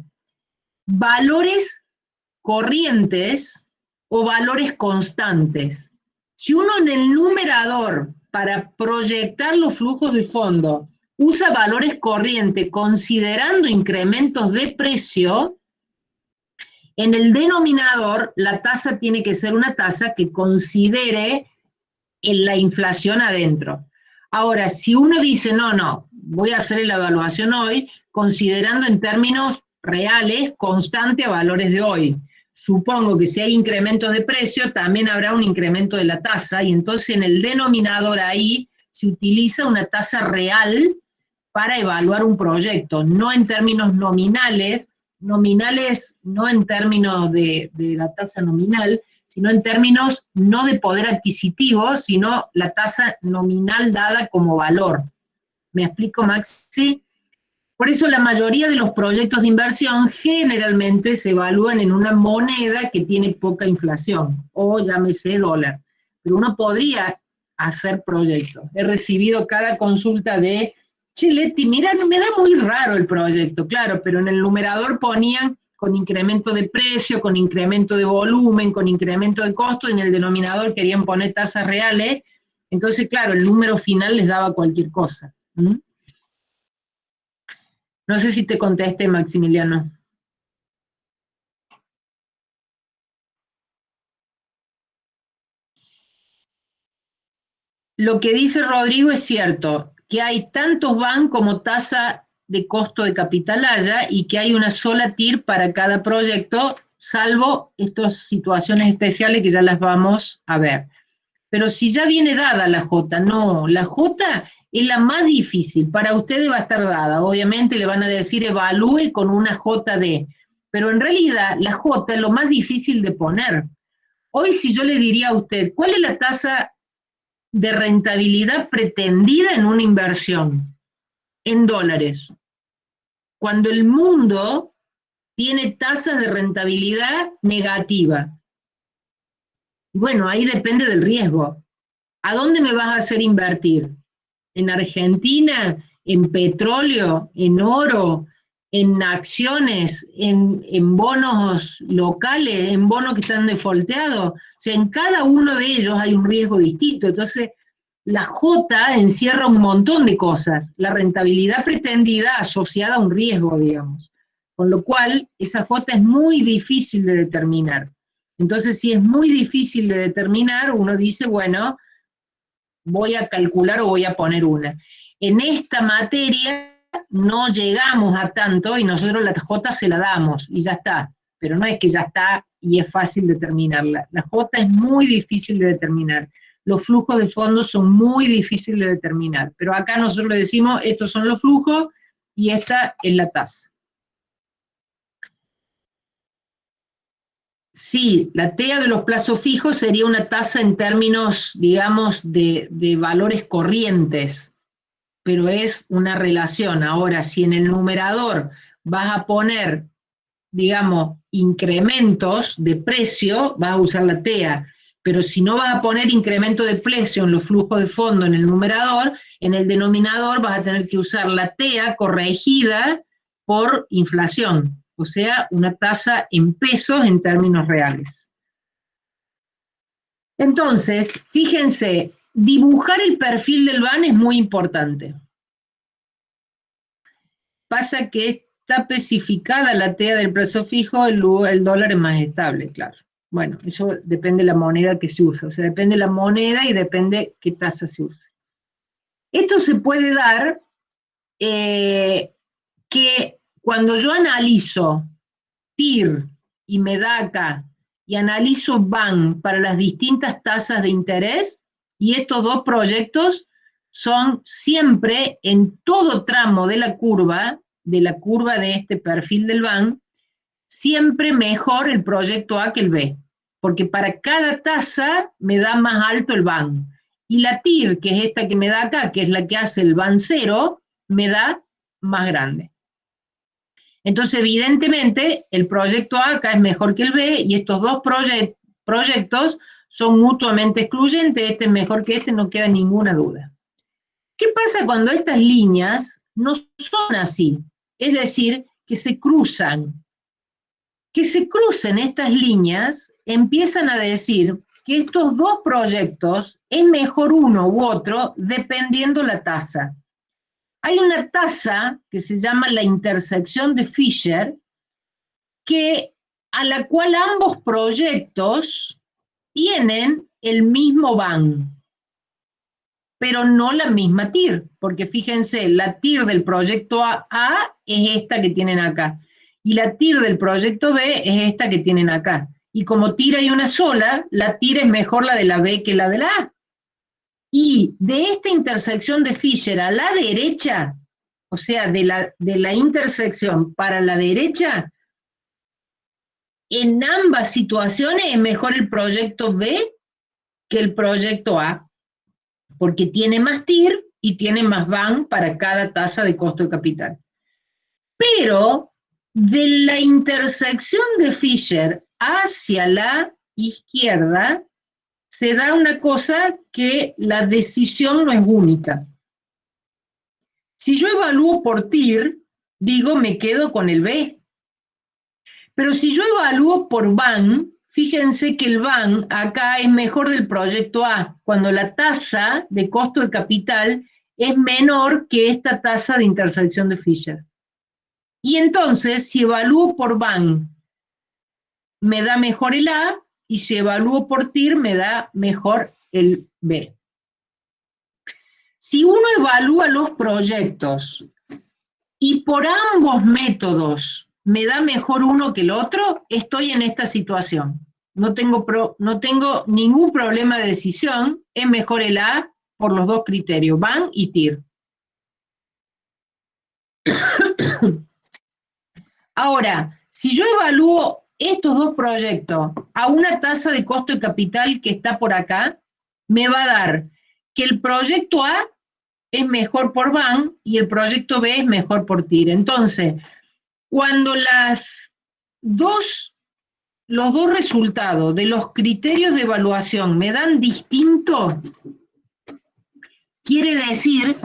valores corrientes o valores constantes. Si uno en el numerador, para proyectar los flujos de fondo, usa valores corrientes considerando incrementos de precio, en el denominador la tasa tiene que ser una tasa que considere la inflación adentro. Ahora, si uno dice, no, voy a hacer la evaluación hoy, considerando en términos reales, constante a valores de hoy. Supongo que si hay incrementos de precio, también habrá un incremento de la tasa, y entonces en el denominador ahí se utiliza una tasa real para evaluar un proyecto, no en términos nominales no en términos de la tasa nominal, sino en términos no de poder adquisitivo, sino la tasa nominal dada como valor. ¿Me explico, Maxi? Por eso la mayoría de los proyectos de inversión generalmente se evalúan en una moneda que tiene poca inflación, o llámese dólar. Pero uno podría hacer proyectos. He recibido cada consulta de, che, Leti, mira, me da muy raro el proyecto, claro, pero en el numerador ponían con incremento de precio, con incremento de volumen, con incremento de costo, y en el denominador querían poner tasas reales, entonces, claro, el número final les daba cualquier cosa. No sé si te contesté, Maximiliano. Lo que dice Rodrigo es cierto, que hay tantos BAN como tasa de costo de capital haya, y que hay una sola TIR para cada proyecto, salvo estas situaciones especiales que ya las vamos a ver. Pero si ya viene dada la J, no, la J es la más difícil, para ustedes va a estar dada, obviamente le van a decir evalúe con una JD, pero en realidad la J es lo más difícil de poner. Hoy si yo le diría a usted, ¿cuál es la tasa de rentabilidad pretendida en una inversión en dólares? cuando el mundo tiene tasas de rentabilidad negativa. Bueno, ahí depende del riesgo. ¿A dónde me vas a hacer invertir? ¿En Argentina? ¿En petróleo? ¿En oro? ¿En acciones? ¿En bonos locales? ¿En bonos que están defolteados? O sea, en cada uno de ellos hay un riesgo distinto. Entonces, la J encierra un montón de cosas. La rentabilidad pretendida asociada a un riesgo, digamos. Con lo cual, esa J es muy difícil de determinar. Entonces, si es muy difícil de determinar, uno dice, bueno, voy a calcular o voy a poner una. En esta materia no llegamos a tanto y nosotros la J se la damos y ya está. Pero no es que ya está y es fácil determinarla. La J es muy difícil de determinar. Los flujos de fondos son muy difíciles de determinar. Pero acá nosotros le decimos, estos son los flujos y esta es la tasa. Sí, la TEA de los plazos fijos sería una tasa en términos, digamos, de valores corrientes, pero es una relación. Ahora, si en el numerador vas a poner, digamos, incrementos de precio, vas a usar la TEA, pero si no vas a poner incremento de precio en los flujos de fondo en el numerador, en el denominador vas a tener que usar la TEA corregida por inflación. O sea, una tasa en pesos en términos reales. Entonces, fíjense, dibujar el perfil del BAN es muy importante. Pasa que está especificada la TEA del plazo fijo, el dólar es más estable, claro. Bueno, eso depende de la moneda que se usa, o sea, depende de la moneda y depende qué tasa se use. Esto se puede dar que cuando yo analizo TIR y MEDACA y analizo BAN para las distintas tasas de interés, y estos dos proyectos son siempre en todo tramo de la curva de este perfil del BAN, siempre mejor el proyecto A que el B, porque para cada tasa me da más alto el BAN, y la TIR, que es esta que me da acá, que es la que hace el BAN 0, me da más grande. Entonces, evidentemente, el proyecto A acá es mejor que el B, y estos dos proyectos son mutuamente excluyentes, este es mejor que este, no queda ninguna duda. ¿Qué pasa cuando estas líneas no son así? Es decir, que se cruzan. Que se crucen estas líneas, empiezan a decir que estos dos proyectos es mejor uno u otro dependiendo la tasa. Hay una tasa que se llama la intersección de Fisher, a la cual ambos proyectos tienen el mismo BAN, pero no la misma TIR, porque fíjense, la TIR del proyecto A es esta que tienen acá, y la TIR del proyecto B es esta que tienen acá. Y como TIR hay una sola, la TIR es mejor la de la B que la de la A. Y de esta intersección de Fisher a la derecha, o sea, de la intersección para la derecha, en ambas situaciones es mejor el proyecto B que el proyecto A, porque tiene más TIR y tiene más BAN para cada tasa de costo de capital. Pero de la intersección de Fisher hacia la izquierda, se da una cosa que la decisión no es única. Si yo evalúo por TIR, digo, me quedo con el B. Pero si yo evalúo por BAN, fíjense que el BAN acá es mejor del proyecto A, cuando la tasa de costo de capital es menor que esta tasa de intersección de Fisher. Y entonces, si evalúo por BAN, me da mejor el A, y si evalúo por TIR, me da mejor el B. Si uno evalúa los proyectos y por ambos métodos me da mejor uno que el otro, estoy en esta situación. No tengo ningún problema de decisión, es mejor el A por los dos criterios, BAN y TIR. Ahora, si yo evalúo estos dos proyectos a una tasa de costo de capital que está por acá, me va a dar que el proyecto A es mejor por BAN y el proyecto B es mejor por TIR. Entonces, cuando los dos resultados de los criterios de evaluación me dan distinto, quiere decir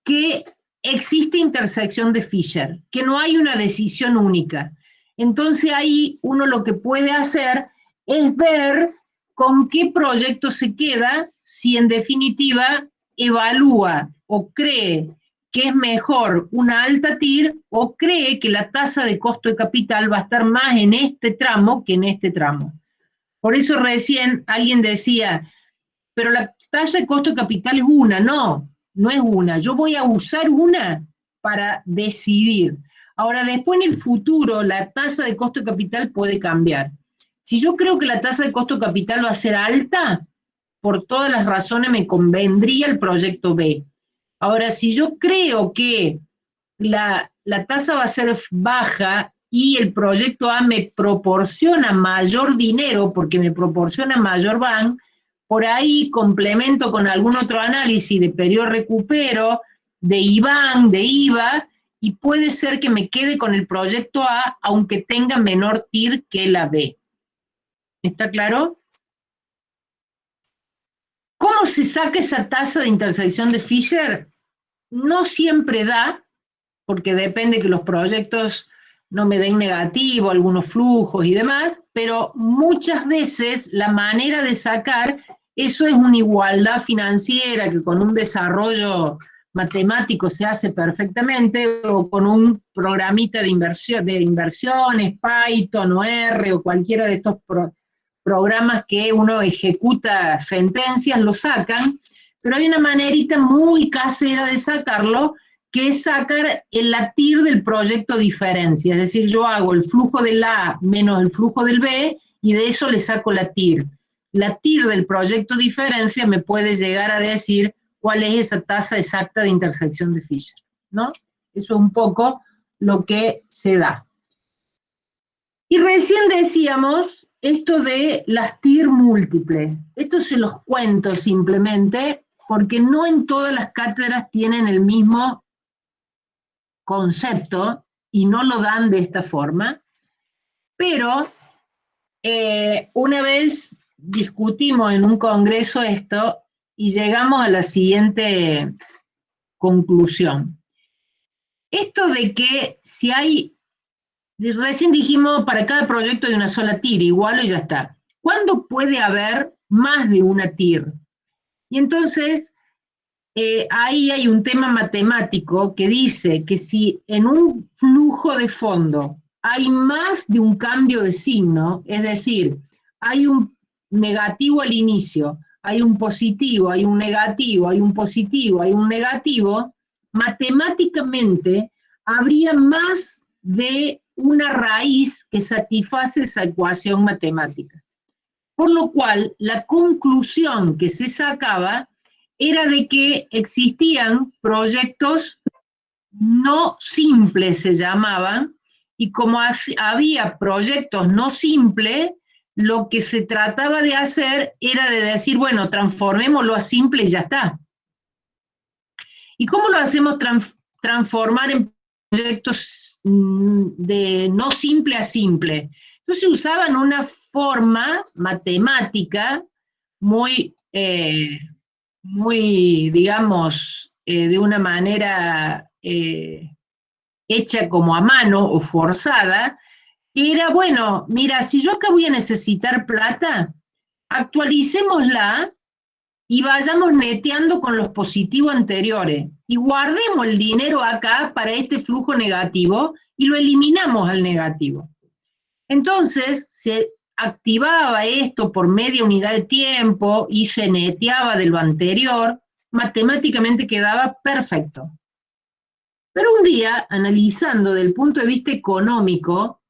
que existe intersección de Fisher, que no hay una decisión única. Entonces ahí uno lo que puede hacer es ver con qué proyecto se queda, si en definitiva evalúa o cree que es mejor una alta TIR o cree que la tasa de costo de capital va a estar más en este tramo que en este tramo. Por eso recién alguien decía, pero la tasa de costo de capital es una. No, no es una. Yo voy a usar una para decidir. Ahora, después en el futuro, la tasa de costo de capital puede cambiar. Si yo creo que la tasa de costo de capital va a ser alta, por todas las razones me convendría el proyecto B. Ahora, si yo creo que la tasa va a ser baja y el proyecto A me proporciona mayor dinero porque me proporciona mayor BAN, por ahí complemento con algún otro análisis de periodo recupero, de IBAN, de IVA, y puede ser que me quede con el proyecto A, aunque tenga menor TIR que la B. ¿Está claro? ¿Cómo se saca esa tasa de intersección de Fisher? No siempre da, porque depende que los proyectos no me den negativo, algunos flujos y demás, pero muchas veces la manera de sacar eso es una igualdad financiera que con un desarrollo matemático se hace perfectamente, o con un programita de inversiones, Python o R, o cualquiera de estos programas que uno ejecuta sentencias, lo sacan, pero hay una manerita muy casera de sacarlo, que es sacar la TIR del proyecto diferencia, es decir, yo hago el flujo del A menos el flujo del B, y de eso le saco la TIR. La TIR del proyecto diferencia me puede llegar a decir cuál es esa tasa exacta de intersección de Fisher, ¿no? Eso es un poco lo que se da. Y recién decíamos esto de las TIR múltiples. Esto se los cuento simplemente porque no en todas las cátedras tienen el mismo concepto y no lo dan de esta forma, pero una vez discutimos en un congreso esto y llegamos a la siguiente conclusión. Esto de que si hay, recién dijimos para cada proyecto hay una sola TIR, igual y ya está. ¿Cuándo puede haber más de una TIR? Y entonces ahí hay un tema matemático que dice que si en un flujo de fondo hay más de un cambio de signo, es decir, hay un negativo al inicio, hay un positivo, hay un negativo, hay un positivo, hay un negativo, matemáticamente habría más de una raíz que satisface esa ecuación matemática. Por lo cual, la conclusión que se sacaba era de que existían proyectos no simples, se llamaban, y como había proyectos no simples, lo que se trataba de hacer era de decir, bueno, transformémoslo a simple y ya está. ¿Y cómo lo hacemos transformar en proyectos de no simple a simple? Entonces usaban una forma matemática muy, digamos, de una manera hecha como a mano o forzada, que era, bueno, mira, si yo acá voy a necesitar plata, actualicémosla y vayamos neteando con los positivos anteriores, y guardemos el dinero acá para este flujo negativo, y lo eliminamos al negativo. Entonces, se activaba esto por media unidad de tiempo, y se neteaba de lo anterior, matemáticamente quedaba perfecto. Pero un día, analizando desde el punto de vista económico,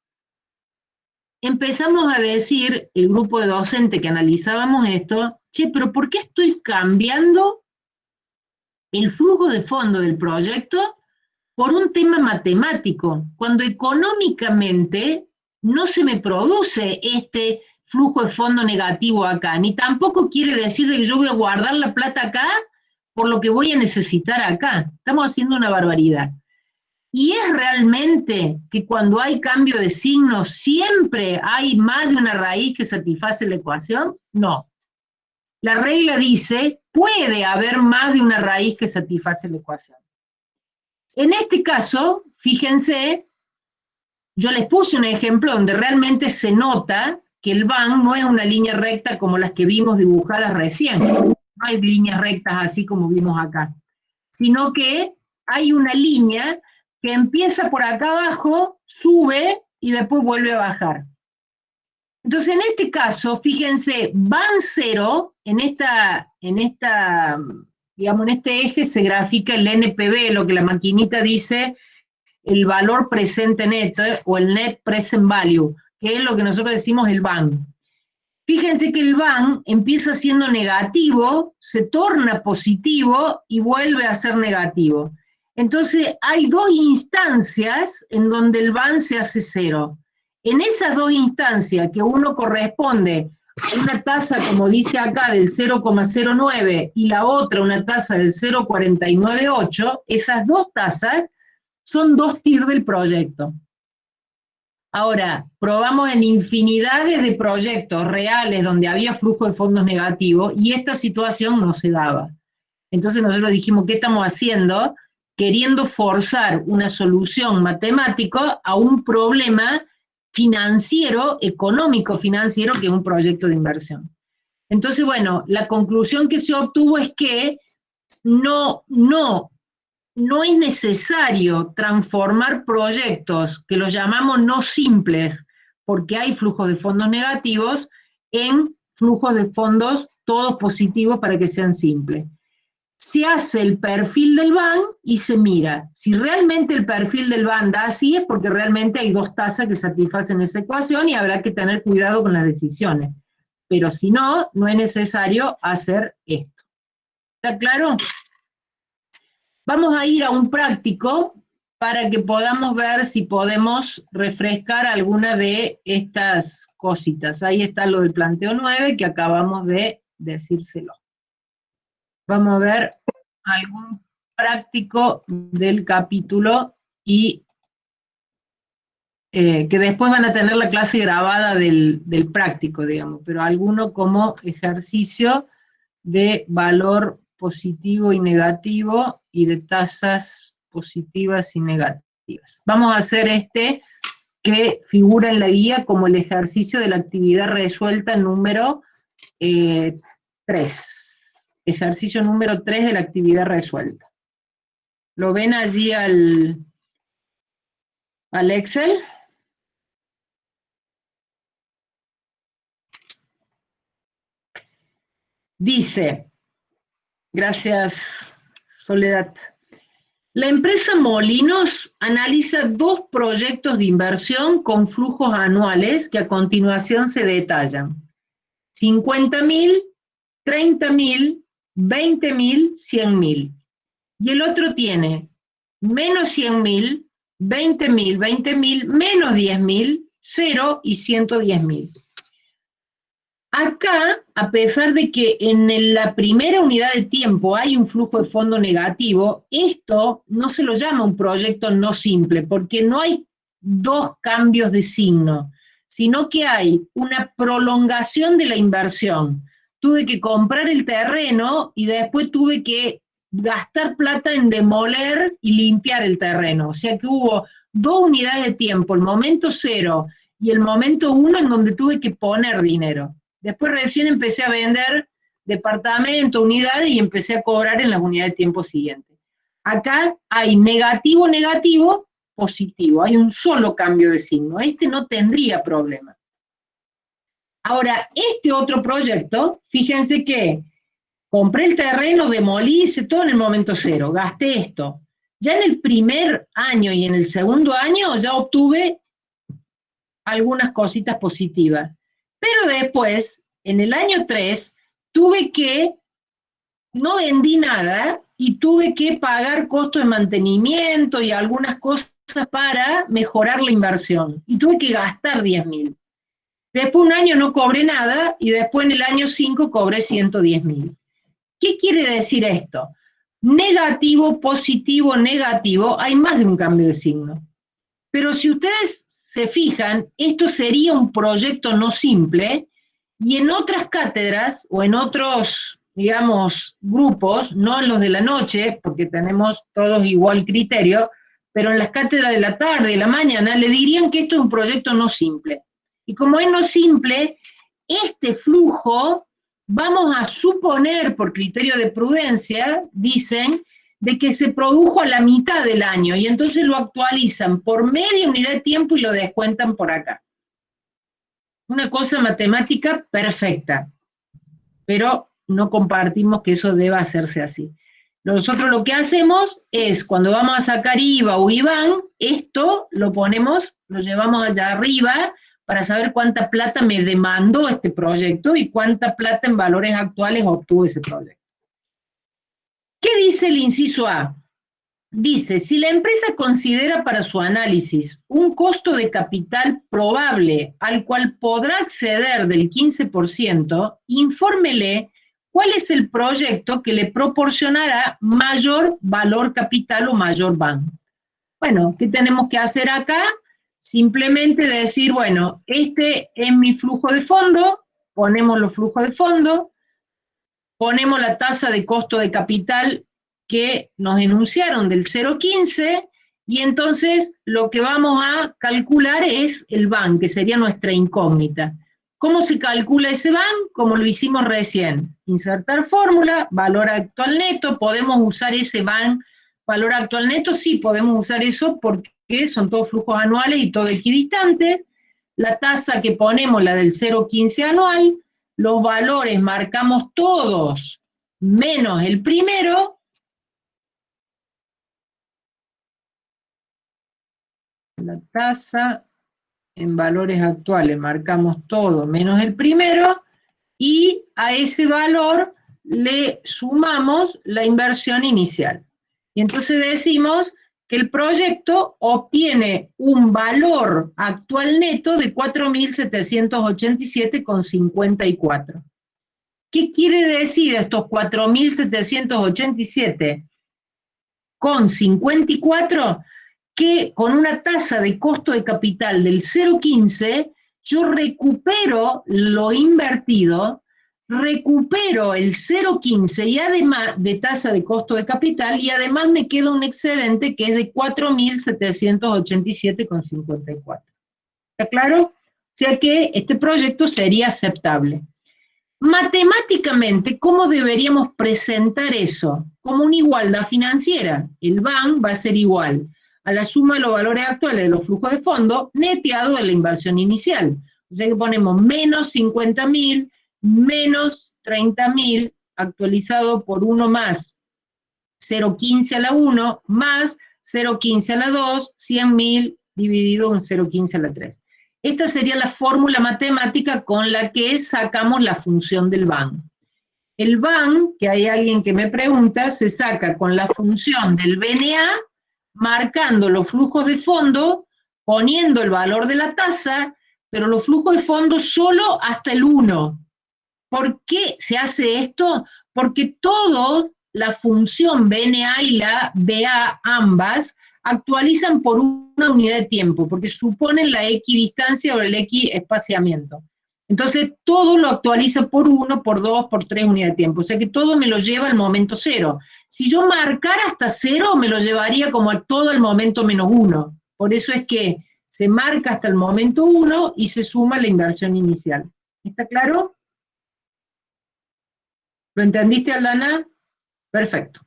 empezamos a decir, el grupo de docentes que analizábamos esto, che, pero ¿por qué estoy cambiando el flujo de fondo del proyecto por un tema matemático, cuando económicamente no se me produce este flujo de fondo negativo acá, ni tampoco quiere decir que yo voy a guardar la plata acá por lo que voy a necesitar acá. Estamos haciendo una barbaridad. ¿Y es realmente que cuando hay cambio de signo siempre hay más de una raíz que satisface la ecuación? No. La regla dice, puede haber más de una raíz que satisface la ecuación. En este caso, fíjense, yo les puse un ejemplo donde realmente se nota que el van no es una línea recta como las que vimos dibujadas recién. No hay líneas rectas así como vimos acá. Sino que hay una línea que empieza por acá abajo, sube y después vuelve a bajar. Entonces, en este caso, fíjense, van 0, digamos, en este eje se grafica el NPV, lo que la maquinita dice, el valor presente neto, o el net present value, que es lo que nosotros decimos el van. Fíjense que el van empieza siendo negativo, se torna positivo y vuelve a ser negativo. Entonces, hay dos instancias en donde el van se hace 0. En esas dos instancias, que uno corresponde a una tasa, como dice acá, del 0,09 y la otra una tasa del 0,498, esas dos tasas son dos TIR del proyecto. Ahora, probamos en infinidades de proyectos reales donde había flujo de fondos negativos y esta situación no se daba. Entonces nosotros dijimos, ¿qué estamos haciendo? Queriendo forzar una solución matemática a un problema financiero, económico financiero, que es un proyecto de inversión. Entonces, bueno, la conclusión que se obtuvo es que no es necesario transformar proyectos, que los llamamos no simples, porque hay flujos de fondos negativos, en flujos de fondos todos positivos para que sean simples. Se hace el perfil del BAN y se mira. Si realmente el perfil del BAN da así, es porque realmente hay dos tasas que satisfacen esa ecuación y habrá que tener cuidado con las decisiones. Pero si no, no es necesario hacer esto. ¿Está claro? Vamos a ir a un práctico para que podamos ver si podemos refrescar alguna de estas cositas. Ahí está lo del planteo 9 que acabamos de decírselo. Vamos a ver algún práctico del capítulo y que después van a tener la clase grabada del práctico, digamos, pero alguno como ejercicio de valor positivo y negativo y de tasas positivas y negativas. Vamos a hacer este que figura en la guía como el ejercicio de la actividad resuelta número 3. Ejercicio número 3 de la actividad resuelta. ¿Lo ven allí al Excel? Dice, gracias Soledad, la empresa Molinos analiza 2 proyectos de inversión con flujos anuales que a continuación se detallan. 50.000, 30.000, 20.000, 100.000. Y el otro tiene menos 100.000, 20.000, 20.000, menos 10.000, 0 y 110.000. Acá, a pesar de que en la primera unidad de tiempo hay un flujo de fondo negativo, esto no se lo llama un proyecto no simple, porque no hay dos cambios de signo, sino que hay una prolongación de la inversión. Tuve que comprar el terreno y después tuve que gastar plata en demoler y limpiar el terreno. O sea que hubo 2 unidades de tiempo, el momento 0 y el momento 1 en donde tuve que poner dinero. Después recién empecé a vender departamentos, unidades y empecé a cobrar en las unidades de tiempo siguientes. Acá hay negativo, negativo, positivo. Hay un solo cambio de signo. Este no tendría problema. Ahora, este otro proyecto, fíjense que compré el terreno, demolí, hice todo en el momento 0, gasté esto. Ya en el primer año y en el segundo año ya obtuve algunas cositas positivas. Pero después, en el año 3, no vendí nada y tuve que pagar costos de mantenimiento y algunas cosas para mejorar la inversión. Y tuve que gastar 10.000. Después un año no cobré nada y después en el año 5 cobré 110.000. ¿Qué quiere decir esto? negativo, positivo, negativo, hay más de un cambio de signo. Pero si ustedes se fijan, esto sería un proyecto no simple, y en otras cátedras o en otros, digamos, grupos, no en los de la noche, porque tenemos todos igual criterio, pero en las cátedras de la tarde, de la mañana, le dirían que esto es un proyecto no simple. Y como es no simple, este flujo, vamos a suponer, por criterio de prudencia, dicen, de que se produjo a la mitad del año, y entonces lo actualizan por media unidad de tiempo y lo descuentan por acá. Una cosa matemática perfecta, pero no compartimos que eso deba hacerse así. Nosotros lo que hacemos es, cuando vamos a sacar IVA o IBAN, esto lo ponemos, lo llevamos allá arriba, para saber cuánta plata me demandó este proyecto y cuánta plata en valores actuales obtuvo ese proyecto. ¿Qué dice el inciso A? Dice, si la empresa considera para su análisis un costo de capital probable al cual podrá acceder del 15%, infórmele cuál es el proyecto que le proporcionará mayor valor capital o mayor BAN. Bueno, ¿qué tenemos que hacer acá? Simplemente decir, bueno, este es mi flujo de fondo, ponemos los flujos de fondo, ponemos la tasa de costo de capital que nos enunciaron del 0,15, y entonces lo que vamos a calcular es el BAN, que sería nuestra incógnita. ¿Cómo se calcula ese BAN? Como lo hicimos recién. Insertar fórmula, valor actual neto, podemos usar ese BAN, valor actual neto, sí, podemos usar eso porque son todos flujos anuales y todos equidistantes. La tasa que ponemos, la del 0,15 anual, los valores marcamos todos menos el primero, la tasa en valores actuales marcamos todo menos el primero, y a ese valor le sumamos la inversión inicial. Y entonces decimos que el proyecto obtiene un valor actual neto de 4.787,54. ¿Qué quiere decir estos 4.787,54? Que con una tasa de costo de capital del 0,15, yo recupero lo invertido, recupero el 0,15 y además de tasa de costo de capital, y además me queda un excedente que es de 4.787,54. ¿Está claro? O sea que este proyecto sería aceptable. Matemáticamente, ¿cómo deberíamos presentar eso? Como una igualdad financiera. El BAN va a ser igual a la suma de los valores actuales de los flujos de fondo neteado de la inversión inicial. O sea que ponemos menos 50.000, menos 30.000, actualizado por 1 más 0,15 a la 1, más 0,15 a la 2, 100.000 dividido en 0,15 a la 3. Esta sería la fórmula matemática con la que sacamos la función del BAN. El BAN, que hay alguien que me pregunta, se saca con la función del BNA, marcando los flujos de fondo, poniendo el valor de la tasa, pero los flujos de fondo solo hasta el 1. ¿Por qué se hace esto? Porque todo la función BNA y la BA, ambas, actualizan por una unidad de tiempo, porque suponen la equidistancia o el equiespaciamiento. Entonces, todo lo actualiza por 1, por 2, por 3 unidades de tiempo. O sea que todo me lo lleva al momento 0. Si yo marcara hasta 0, me lo llevaría como a todo el momento menos 1. Por eso es que se marca hasta el momento 1 y se suma la inversión inicial. ¿Está claro? ¿Lo entendiste, Aldana? Perfecto.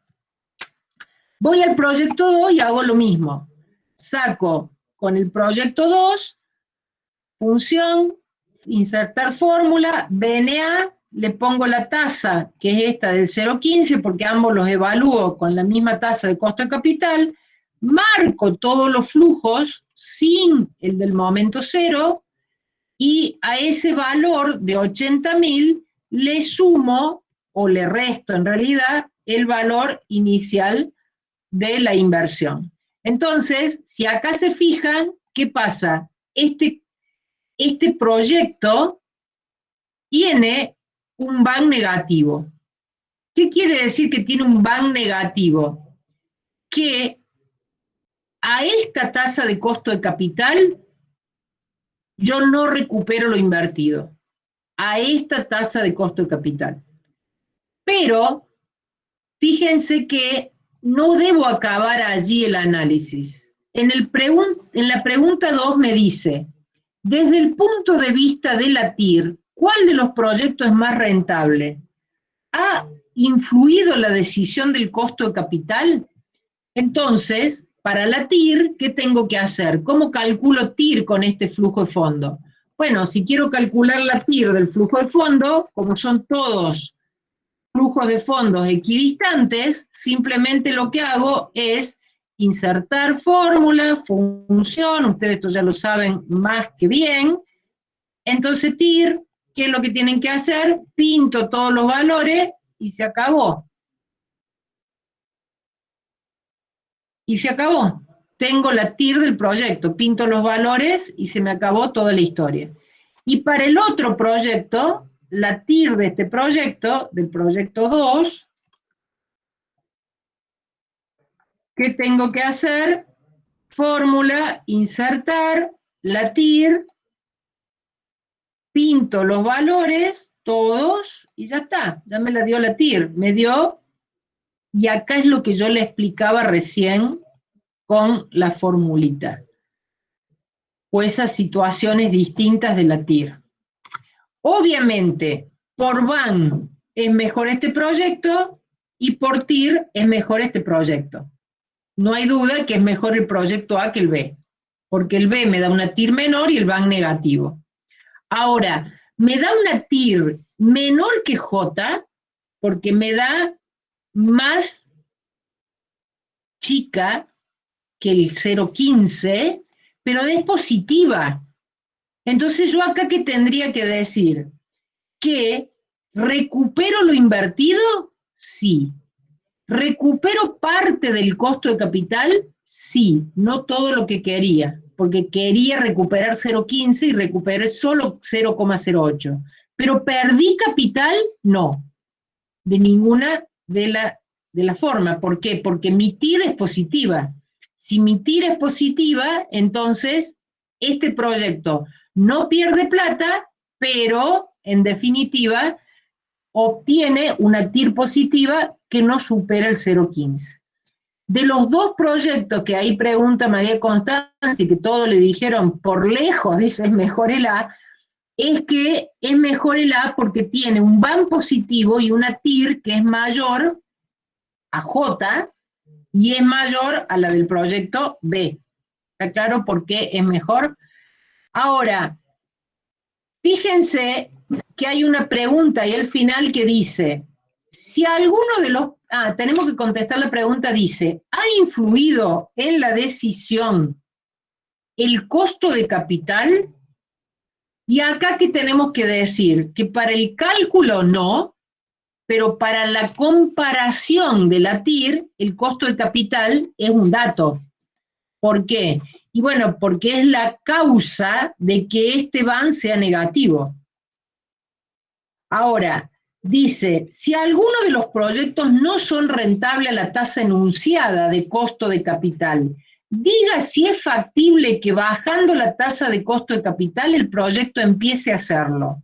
Voy al proyecto 2 y hago lo mismo. Saco con el proyecto 2, función, insertar fórmula, BNA, le pongo la tasa, que es esta del 0,15, porque ambos los evalúo con la misma tasa de costo de capital, marco todos los flujos sin el del momento 0, y a ese valor de 80.000 le sumo, o le resto en realidad, el valor inicial de la inversión. Entonces, si acá se fijan, ¿qué pasa? Este proyecto tiene un BAN negativo. ¿Qué quiere decir que tiene un BAN negativo? Que a esta tasa de costo de capital yo no recupero lo invertido, a esta tasa de costo de capital. Pero fíjense que no debo acabar allí el análisis. En la pregunta 2 me dice, desde el punto de vista de la TIR, ¿cuál de los proyectos es más rentable? ¿Ha influido la decisión del costo de capital? Entonces, para la TIR, ¿qué tengo que hacer? ¿Cómo calculo TIR con este flujo de fondo? Bueno, si quiero calcular la TIR del flujo de fondo, como son todos flujos de fondos equidistantes, simplemente lo que hago es insertar fórmula, función, ustedes esto ya lo saben más que bien. Entonces TIR, ¿qué es lo que tienen que hacer? Pinto todos los valores y se acabó. Y se acabó. Tengo la TIR del proyecto, pinto los valores y se me acabó toda la historia. Y para el otro proyecto, la TIR de este proyecto, del proyecto 2, ¿qué tengo que hacer? Fórmula, insertar, la TIR, pinto los valores, todos, y ya está, ya me la dio la TIR, me dio, y acá es lo que yo le explicaba recién con la formulita, o esas situaciones distintas de la TIR. Obviamente, por BAN es mejor este proyecto, y por TIR es mejor este proyecto. No hay duda que es mejor el proyecto A que el B, porque el B me da una TIR menor y el BAN negativo. Ahora, me da una TIR menor que J, porque me da más chica que el 0,15, pero es positiva. Entonces yo acá, ¿qué tendría que decir? ¿Que recupero lo invertido? Sí. ¿Recupero parte del costo de capital? Sí, no todo lo que quería, porque quería recuperar 0,15 y recuperé solo 0,08. Pero perdí capital, no, de ninguna de la forma. ¿Por qué? Porque mi TIR es positiva. Si mi TIR es positiva, entonces este proyecto no pierde plata, pero en definitiva obtiene una TIR positiva que no supera el 0,15. De los dos proyectos que ahí pregunta María Constancia, y que todos le dijeron por lejos, dice, es mejor el A, es que es mejor el A porque tiene un BAN positivo y una TIR que es mayor a J y es mayor a la del proyecto B. ¿Está claro por qué es mejor? Ahora, fíjense que hay una pregunta ahí al final que dice, si alguno de los... tenemos que contestar la pregunta, dice, ¿ha influido en la decisión el costo de capital? Y acá, ¿qué tenemos que decir? Que para el cálculo no, pero para la comparación de la TIR, el costo de capital es un dato. ¿Por qué? Y bueno, porque es la causa de que este BAN sea negativo. Ahora, dice, si alguno de los proyectos no son rentables a la tasa enunciada de costo de capital, diga si es factible que bajando la tasa de costo de capital el proyecto empiece a hacerlo.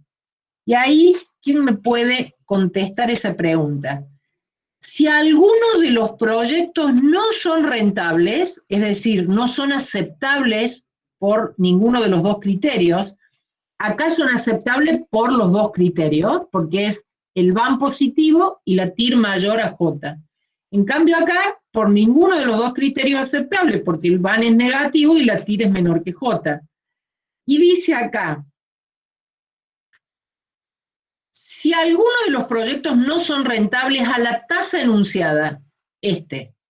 Y ahí, ¿quién me puede contestar esa pregunta? Si alguno de los proyectos no son rentables, es decir, no son aceptables por ninguno de los dos criterios, acá son aceptables por los dos criterios, porque es el BAN positivo y la TIR mayor a J. En cambio acá, por ninguno de los dos criterios aceptables, porque el BAN es negativo y la TIR es menor que J. Y dice acá, si alguno de los proyectos no son rentables a la tasa enunciada,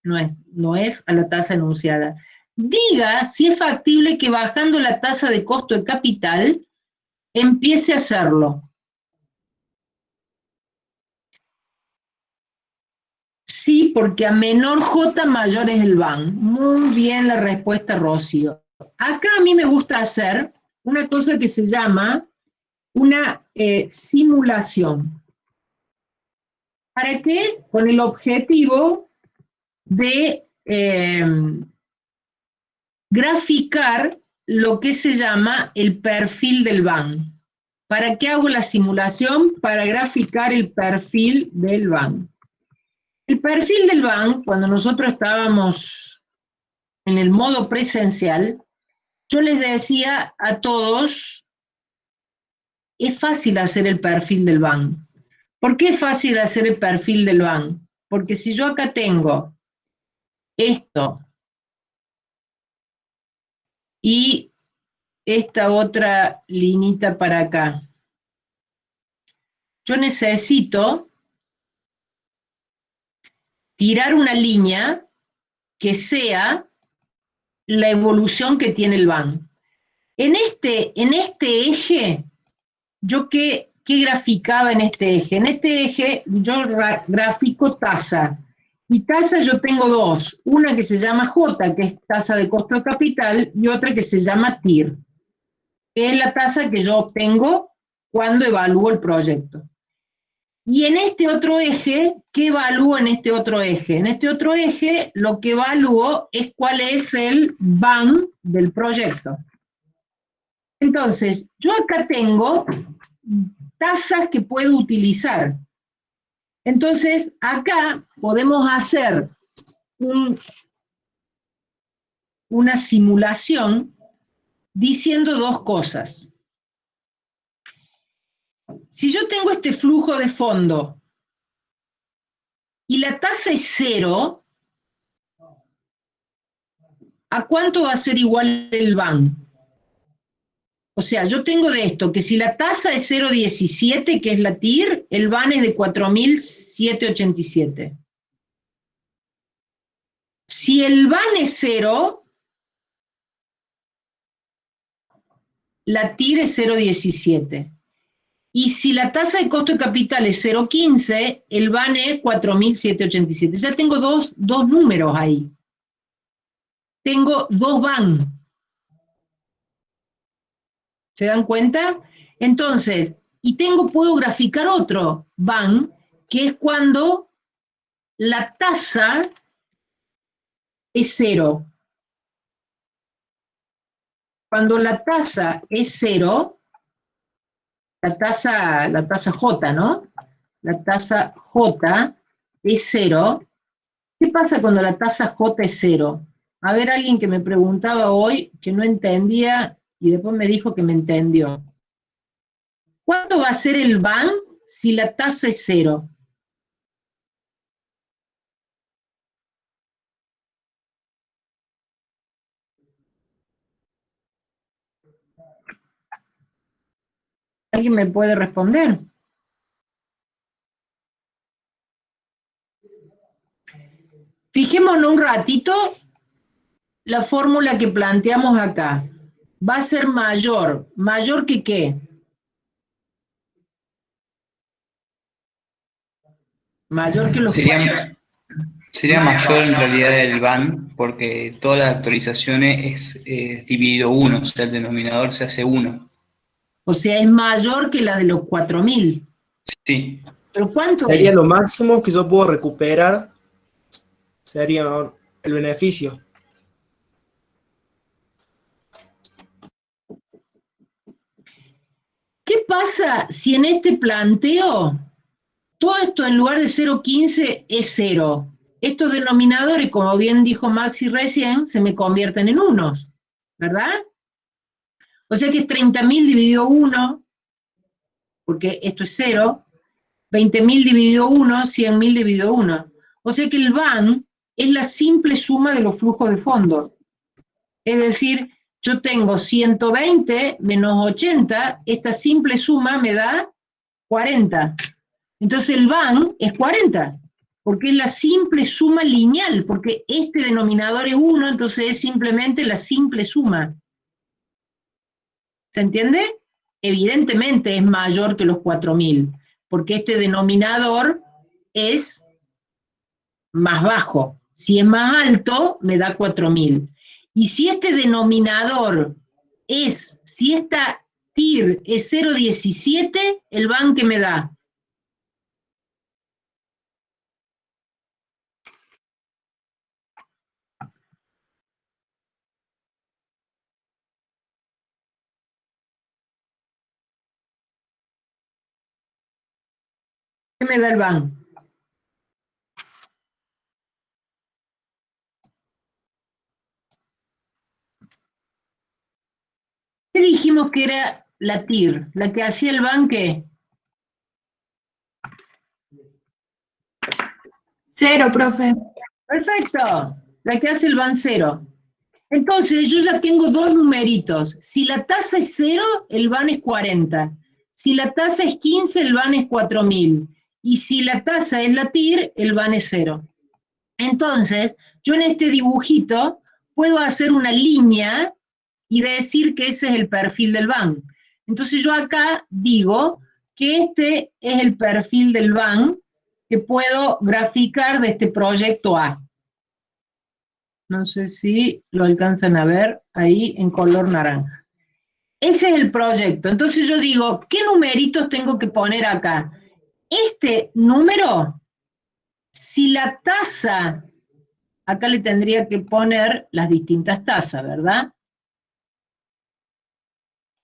no es a la tasa enunciada, diga si es factible que bajando la tasa de costo de capital empiece a hacerlo. Sí, porque a menor J mayor es el BAN. Muy bien la respuesta, Rocío. Acá a mí me gusta hacer una cosa que se llama una simulación. ¿Para qué? Con el objetivo de graficar lo que se llama el perfil del BAN. ¿Para qué hago la simulación? Para graficar el perfil del BAN. El perfil del BAN, cuando nosotros estábamos en el modo presencial, yo les decía a todos, es fácil hacer el perfil del BAN. ¿Por qué es fácil hacer el perfil del BAN? Porque si yo acá tengo esto y esta otra linita para acá, yo necesito tirar una línea que sea la evolución que tiene el BAN. En este eje, ¿yo qué graficaba en este eje? En este eje yo grafico tasa. Y tasa yo tengo dos. Una que se llama J, que es tasa de costo de capital, y otra que se llama TIR, que es la tasa que yo obtengo cuando evalúo el proyecto. Y en este otro eje, ¿qué evalúo en este otro eje? En este otro eje lo que evalúo es cuál es el BAN del proyecto. Entonces, yo acá tengo tasas que puedo utilizar. Entonces, acá podemos hacer una simulación diciendo dos cosas. Si yo tengo este flujo de fondo y la tasa es 0, ¿a cuánto va a ser igual el BAN? O sea, yo tengo de esto, que si la tasa es 0,17, que es la TIR, el BAN es de 4.787. Si el BAN es 0, la TIR es 0,17. Y si la tasa de costo de capital es 0,15, el BAN es 4.787. Ya tengo dos números ahí. Tengo dos BAN. ¿Se dan cuenta? Entonces, puedo graficar otro BAN, que es cuando la tasa es 0. Cuando la tasa es 0, la tasa J, ¿no? La tasa J es 0. ¿Qué pasa cuando la tasa J es 0? A ver, alguien que me preguntaba hoy que no entendía y después me dijo que me entendió. ¿Cuánto va a ser el BAN si la tasa es 0? ¿Alguien me puede responder? Fijémonos un ratito la fórmula que planteamos acá. Va a ser mayor. ¿Mayor que qué? Mayor que los... Sería mayor en realidad el BAN, porque todas las actualizaciones es dividido 1, o sea, el denominador se hace 1. O sea, es mayor que la de los 4.000. Sí. ¿Pero cuánto sería es? lo máximo que yo puedo recuperar, sería, ¿no?, el beneficio. ¿Qué pasa si en este planteo todo esto en lugar de 0,15 es 0? Estos denominadores, como bien dijo Maxi recién, se me convierten en unos, ¿verdad? O sea que es 30.000 dividido 1, porque esto es 0, 20.000 dividido 1, 100.000 dividido 1. O sea que el BAN es la simple suma de los flujos de fondo. Es decir, yo tengo 120 menos 80, esta simple suma me da 40. Entonces el BAN es 40, porque es la simple suma lineal, porque este denominador es 1, entonces es simplemente la simple suma. ¿Se entiende? Evidentemente es mayor que los 4.000, porque este denominador es más bajo. Si es más alto, me da 4.000. Y si este denominador si esta TIR es 0,17, el BAN que me da me da el BAN? ¿Qué dijimos que era la TIR? La que hacía el BAN, ¿qué? 0, profe. Perfecto, la que hace el BAN 0. Entonces yo ya tengo dos numeritos. Si la tasa es 0, el BAN es 40. Si la tasa es 15, el BAN es 4000. Y si la tasa es la TIR, el BAN es 0. Entonces, yo en este dibujito puedo hacer una línea y decir que ese es el perfil del BAN. Entonces yo acá digo que este es el perfil del BAN que puedo graficar de este proyecto A. No sé si lo alcanzan a ver ahí en color naranja. Ese es el proyecto. Entonces yo digo, ¿qué numeritos tengo que poner acá? Este número, si la tasa, acá le tendría que poner las distintas tasas, ¿verdad?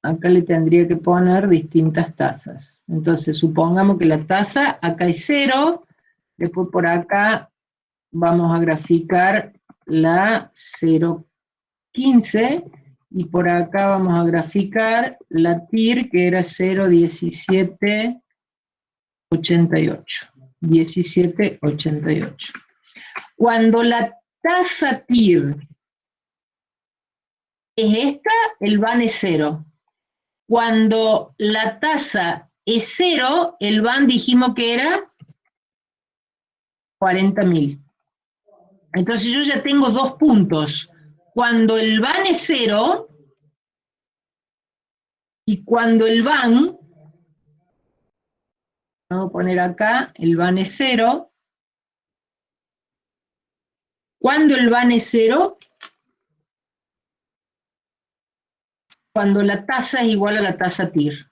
Acá le tendría que poner distintas tasas. Entonces supongamos que la tasa acá es 0, después por acá vamos a graficar la 0,15, y por acá vamos a graficar la TIR, que era 0,1788. 1788. Cuando la tasa TIR es esta, el BAN es 0. Cuando la tasa es 0, el BAN dijimos que era 40.000. Entonces yo ya tengo dos puntos. Cuando el BAN es 0 y cuando el BAN, vamos a poner acá, el BAN es 0. Cuando el BAN es 0, cuando la tasa es igual a la tasa TIR.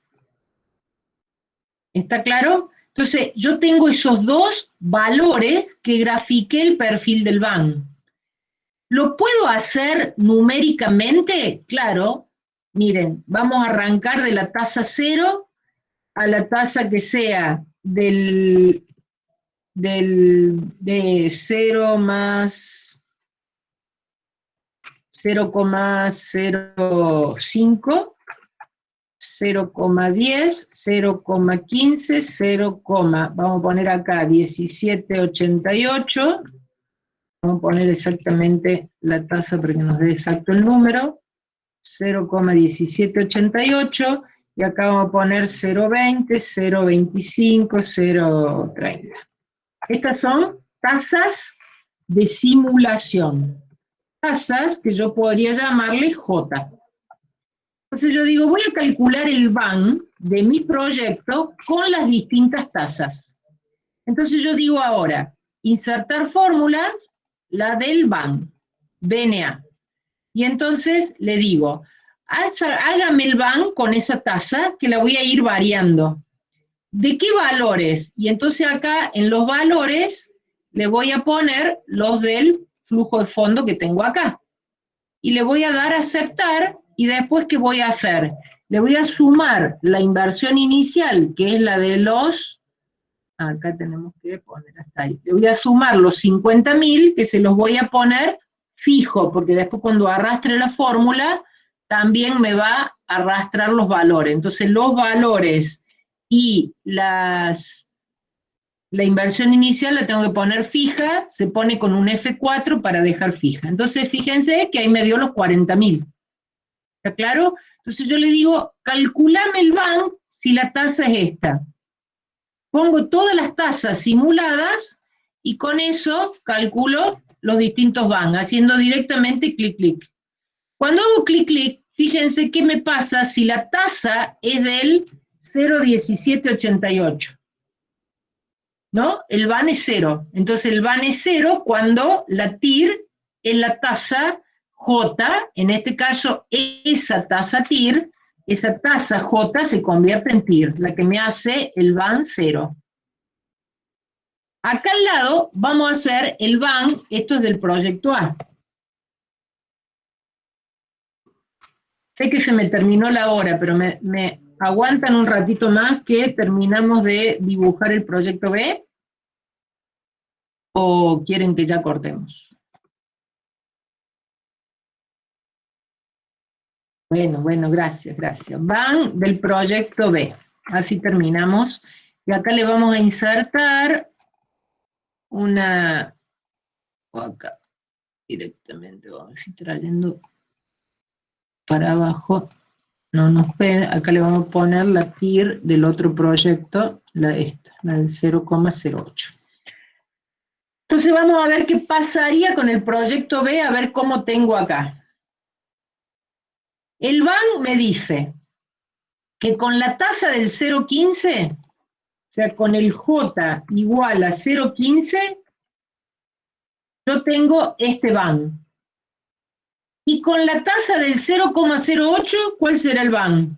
¿Está claro? Entonces, yo tengo esos dos valores que grafiqué el perfil del BAN. ¿Lo puedo hacer numéricamente? Claro. Miren, vamos a arrancar de la tasa 0 a la tasa que sea de 0 más 0,05, 0,10, 0,15, 0, vamos a poner acá 1788, vamos a poner exactamente la tasa para que nos dé exacto el número, 0,1788, y acá vamos a poner 0,20, 0,25, 0,30. Estas son tasas de simulación. Tasas que yo podría llamarle J. Entonces yo digo, voy a calcular el BAN de mi proyecto con las distintas tasas. Entonces yo digo ahora, insertar fórmulas, la del BAN, BNA. Y entonces le digo, hágame el BAN con esa tasa que la voy a ir variando. ¿De qué valores? Y entonces acá en los valores le voy a poner los del flujo de fondo que tengo acá. Y le voy a dar a aceptar, y después ¿qué voy a hacer? Le voy a sumar la inversión inicial, que es la de los, acá tenemos que poner hasta ahí, le voy a sumar los 50.000, que se los voy a poner fijo, porque después cuando arrastre la fórmula, también me va a arrastrar los valores. Entonces los valores y la inversión inicial la tengo que poner fija, se pone con un F4 para dejar fija. Entonces fíjense que ahí me dio los 40.000. ¿Está claro? Entonces yo le digo, calculame el BAN si la tasa es esta. Pongo todas las tasas simuladas y con eso calculo los distintos BAN, haciendo directamente clic, clic. Cuando hago clic, clic, fíjense qué me pasa si la tasa es del 0,1788. ¿No? El BAN es 0. Entonces el BAN es 0 cuando la TIR es la tasa J, en este caso esa tasa TIR, esa tasa J se convierte en TIR, la que me hace el BAN 0. Acá al lado vamos a hacer el BAN, esto es del proyecto A. Sé que se me terminó la hora, pero ¿Aguantan un ratito más que terminamos de dibujar el proyecto B? ¿O quieren que ya cortemos? Bueno, gracias. Van del proyecto B. Así terminamos. Y acá le vamos a insertar una... o acá, directamente, vamos a ver si trayendo para abajo. No nos pega. Acá le vamos a poner la TIR del otro proyecto, la del 0,08. Entonces vamos a ver qué pasaría con el proyecto B, a ver cómo tengo acá. El BAN me dice que con la tasa del 0,15, o sea, con el J igual a 0,15, yo tengo este BAN. Y con la tasa del 0,08, ¿cuál será el BAN?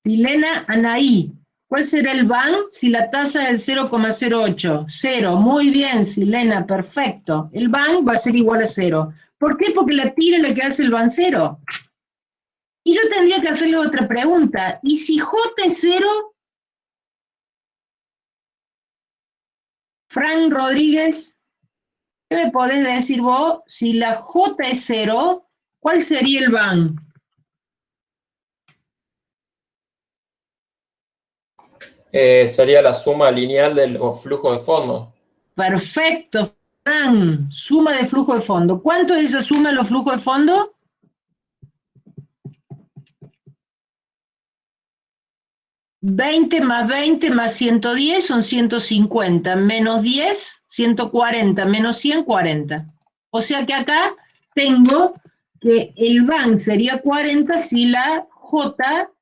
Silena Anaí, ¿cuál será el BAN si la tasa es del 0,08? 0, muy bien, Silena, perfecto. El BAN va a ser igual a 0. ¿Por qué? Porque la TIR es la que hace el BAN 0. Y yo tendría que hacerle otra pregunta. ¿Y si J es 0? Fran Rodríguez, ¿qué me podés decir vos? Si la J es 0, ¿cuál sería el BAN? Sería la suma lineal del flujo de fondo. Perfecto, Fran. Suma de flujo de fondo. ¿Cuánto es esa suma de los flujos de fondo? $20 más 20 más 110 son 150, menos 10, 140, menos 100, 40. O sea que acá tengo que el BAN sería 40 si la J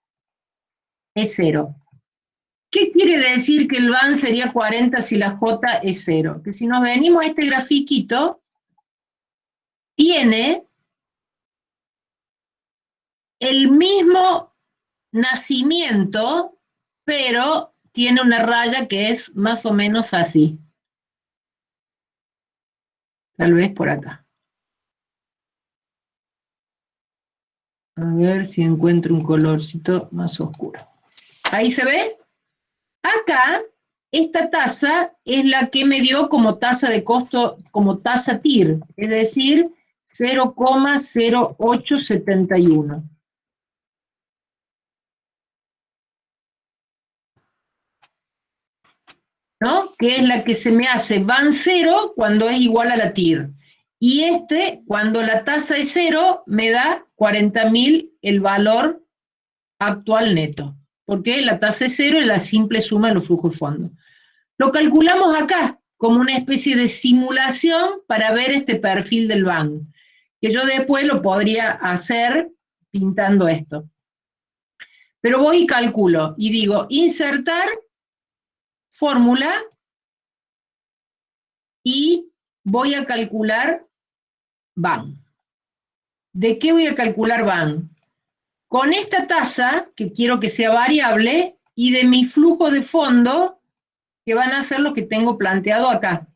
es 0. ¿Qué quiere decir que el BAN sería 40 si la J es 0? Que si nos venimos a este grafiquito, tiene el mismo nacimiento, pero tiene una raya que es más o menos así. Tal vez por acá. A ver si encuentro un colorcito más oscuro. ¿Ahí se ve? Acá, esta tasa es la que me dio como tasa de costo, como tasa TIR, es decir, 0,0871. ¿No? Que es la que se me hace BAN 0 cuando es igual a la TIR. Y cuando la tasa es 0, me da 40.000 el valor actual neto. Porque la tasa es 0 es la simple suma de los flujos de fondo. Lo calculamos acá, como una especie de simulación para ver este perfil del BAN, que yo después lo podría hacer pintando esto. Pero voy y calculo, y digo, insertar fórmula, y voy a calcular BAN. ¿De qué voy a calcular BAN? Con esta tasa, que quiero que sea variable, y de mi flujo de fondo, que van a ser los que tengo planteado acá.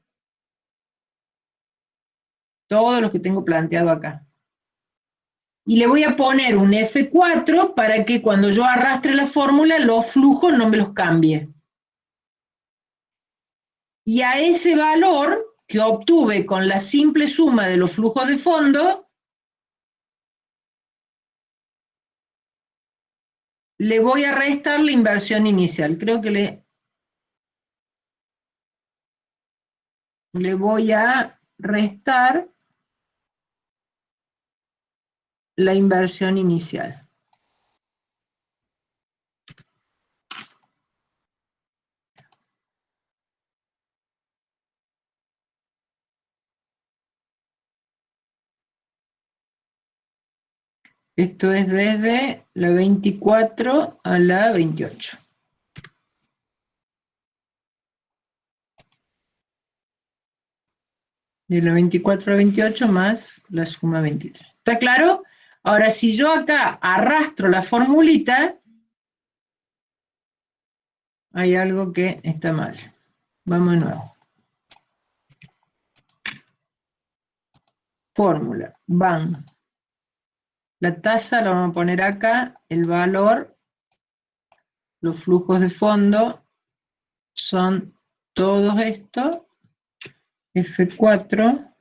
Todos los que tengo planteado acá. Y le voy a poner un F4 para que cuando yo arrastre la fórmula, los flujos no me los cambie. Y a ese valor que obtuve con la simple suma de los flujos de fondo, le voy a restar la inversión inicial. Creo que le voy a restar la inversión inicial. Esto es desde la 24 a la 28. De la 24 a la 28 más la suma 23. ¿Está claro? Ahora, si yo acá arrastro la formulita, hay algo que está mal. Vamos de nuevo. fórmula, van. La tasa la vamos a poner acá, el valor, los flujos de fondo son todos estos, F4,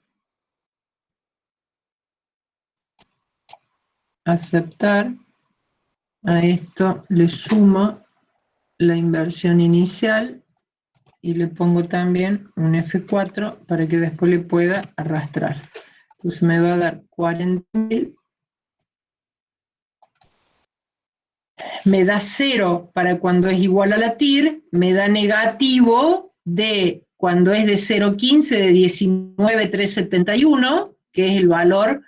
aceptar, a esto le sumo la inversión inicial y le pongo también un F4 para que después le pueda arrastrar. Entonces me va a dar 40.000. Me da 0 para cuando es igual a la TIR, me da negativo de cuando es de 0,15 de 19.371, que es el valor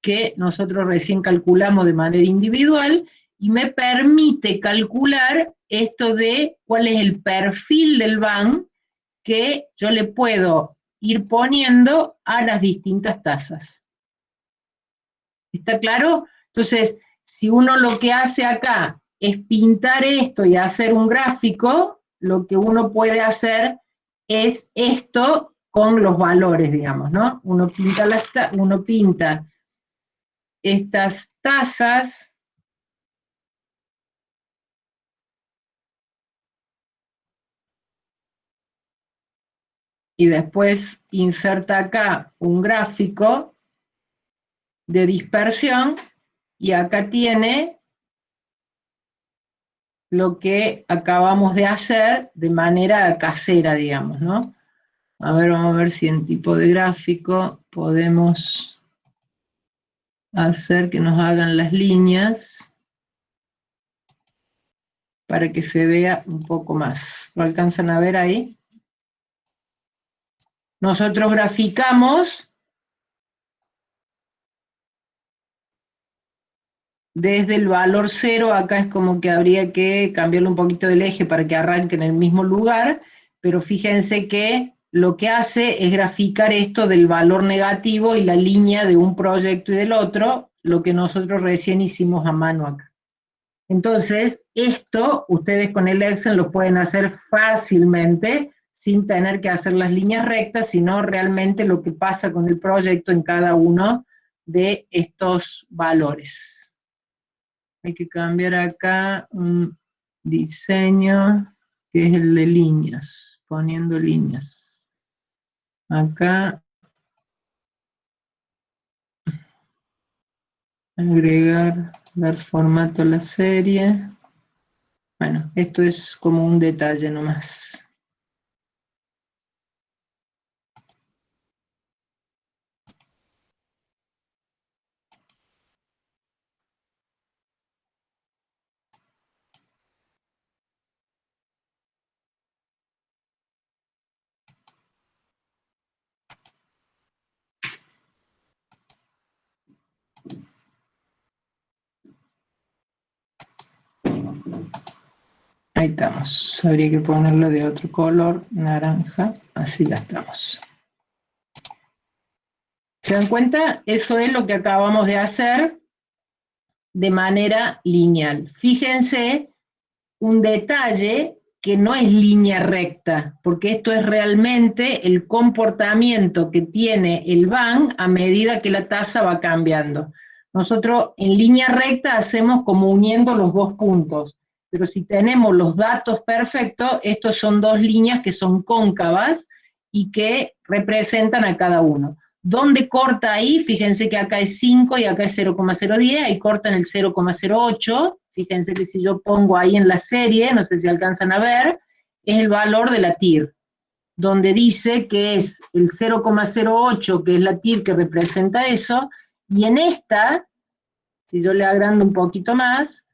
que nosotros recién calculamos de manera individual, y me permite calcular esto de cuál es el perfil del BAN que yo le puedo ir poniendo a las distintas tasas. ¿Está claro? Entonces, si uno lo que hace acá es pintar esto y hacer un gráfico, lo que uno puede hacer es esto con los valores, digamos, ¿no? Uno pinta estas tasas y después inserta acá un gráfico de dispersión y acá tiene lo que acabamos de hacer de manera casera, digamos, ¿no? A ver, vamos a ver si en tipo de gráfico podemos hacer que nos hagan las líneas para que se vea un poco más. ¿Lo alcanzan a ver ahí? Nosotros graficamos desde el valor 0, acá es como que habría que cambiarle un poquito del eje para que arranque en el mismo lugar, pero fíjense que lo que hace es graficar esto del valor negativo y la línea de un proyecto y del otro, lo que nosotros recién hicimos a mano acá. Entonces, esto ustedes con el Excel lo pueden hacer fácilmente, sin tener que hacer las líneas rectas, sino realmente lo que pasa con el proyecto en cada uno de estos valores. Hay que cambiar acá un diseño, que es el de líneas, poniendo líneas. Acá, agregar, dar formato a la serie. Bueno, esto es como un detalle nomás. Ahí estamos, habría que ponerlo de otro color, naranja, así ya estamos. ¿Se dan cuenta? Eso es lo que acabamos de hacer de manera lineal. Fíjense un detalle que no es línea recta, porque esto es realmente el comportamiento que tiene el BAN a medida que la tasa va cambiando. Nosotros en línea recta hacemos como uniendo los dos puntos, pero si tenemos los datos perfectos, estos son dos líneas que son cóncavas y que representan a cada uno. ¿Dónde corta ahí? Fíjense que acá es 5 y acá es 0,010, ahí corta en el 0,08, fíjense que si yo pongo ahí en la serie, no sé si alcanzan a ver, es el valor de la TIR, donde dice que es el 0,08, que es la TIR que representa eso, y en esta, si yo le agrando un poquito más,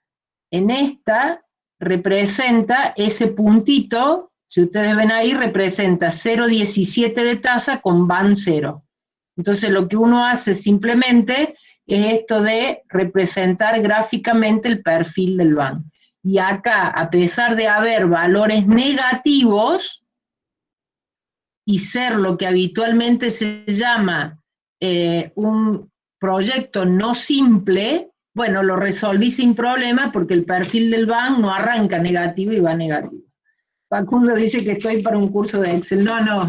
en esta representa ese puntito, si ustedes ven ahí, representa 0,17 de tasa con BAN 0. Entonces lo que uno hace simplemente es esto de representar gráficamente el perfil del BAN. Y acá, a pesar de haber valores negativos y ser lo que habitualmente se llama un proyecto no simple, bueno, lo resolví sin problema porque el perfil del BAN no arranca negativo y va negativo. Facundo dice que estoy para un curso de Excel. No, no.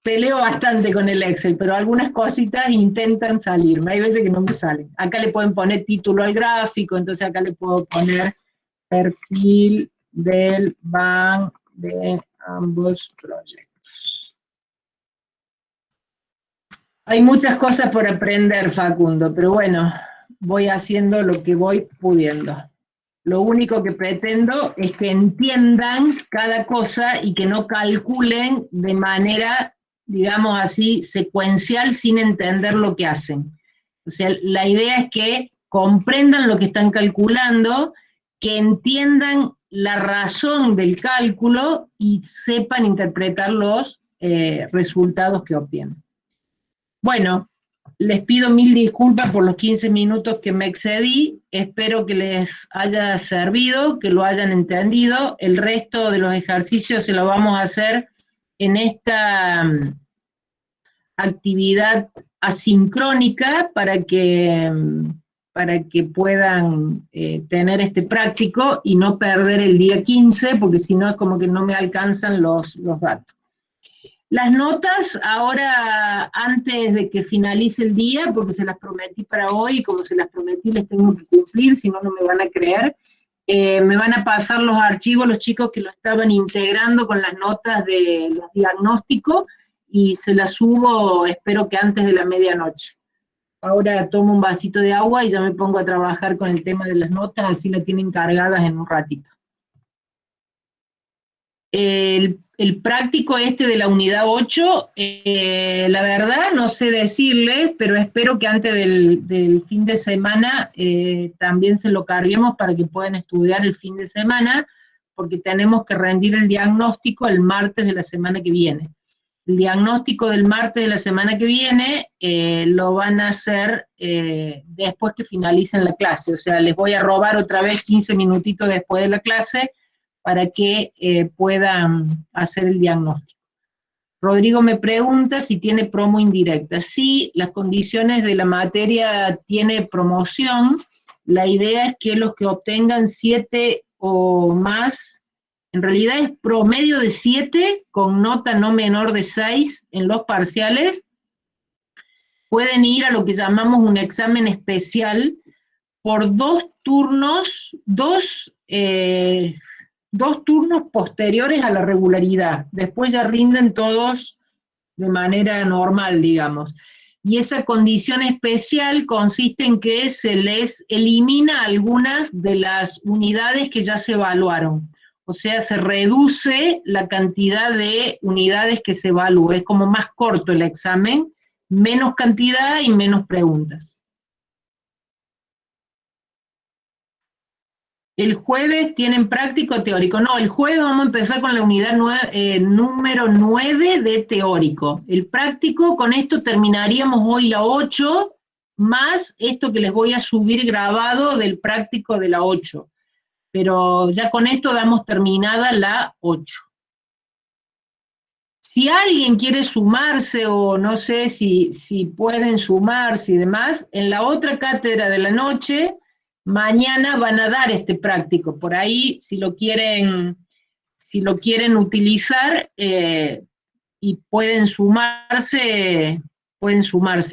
peleo bastante con el Excel, pero algunas cositas intentan salirme, hay veces que no me salen. Acá le pueden poner título al gráfico, entonces acá le puedo poner perfil del BAN de ambos proyectos. Hay muchas cosas por aprender, Facundo, pero bueno, voy haciendo lo que voy pudiendo. Lo único que pretendo es que entiendan cada cosa y que no calculen de manera, digamos así, secuencial sin entender lo que hacen. O sea, la idea es que comprendan lo que están calculando, que entiendan la razón del cálculo y sepan interpretar los resultados que obtienen. Bueno, les pido 1000 disculpas por los 15 minutos que me excedí, espero que les haya servido, que lo hayan entendido. El resto de los ejercicios se lo vamos a hacer en esta actividad asincrónica para que puedan tener este práctico y no perder el día 15, porque si no es como que no me alcanzan los datos. Las notas, ahora, antes de que finalice el día, porque se las prometí para hoy, y como se las prometí les tengo que cumplir, si no, no me van a creer, me van a pasar los archivos los chicos que lo estaban integrando con las notas de los diagnósticos, y se las subo, espero que antes de la medianoche. Ahora tomo un vasito de agua y ya me pongo a trabajar con el tema de las notas, así la tienen cargadas en un ratito. El práctico este de la unidad 8, la verdad no sé decirles, pero espero que antes del fin de semana también se lo carguemos para que puedan estudiar el fin de semana, porque tenemos que rendir el diagnóstico el martes de la semana que viene. El diagnóstico del martes de la semana que viene lo van a hacer después que finalicen la clase, o sea, les voy a robar otra vez 15 minutitos después de la clase, para que puedan hacer el diagnóstico. Rodrigo me pregunta si tiene promo indirecta. Sí, las condiciones de la materia tiene promoción. La idea es que los que obtengan 7 o más, en realidad es promedio de 7 con nota no menor de 6 en los parciales, pueden ir a lo que llamamos un examen especial por 2 turnos, dos turnos posteriores a la regularidad, después ya rinden todos de manera normal, digamos. Y esa condición especial consiste en que se les elimina algunas de las unidades que ya se evaluaron. O sea, se reduce la cantidad de unidades que se evalúa. Es como más corto el examen, menos cantidad y menos preguntas. ¿El jueves tienen práctico o teórico? No, el jueves vamos a empezar con la unidad número 9 de teórico. El práctico, con esto terminaríamos hoy la 8, más esto que les voy a subir grabado del práctico de la 8. Pero ya con esto damos terminada la 8. Si alguien quiere sumarse, o no sé si pueden sumarse y demás, en la otra cátedra de la noche, mañana van a dar este práctico. Por ahí, si lo quieren utilizar y pueden sumarse,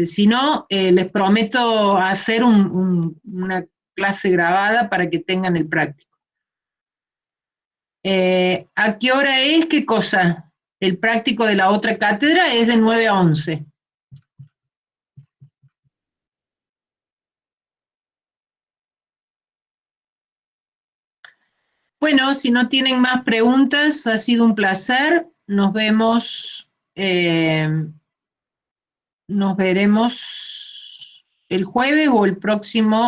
Si no, les prometo hacer una clase grabada para que tengan el práctico. ¿A qué hora es? ¿Qué cosa? El práctico de la otra cátedra es de 9 a 11. Bueno, si no tienen más preguntas, ha sido un placer. Nos vemos, nos veremos el jueves o el próximo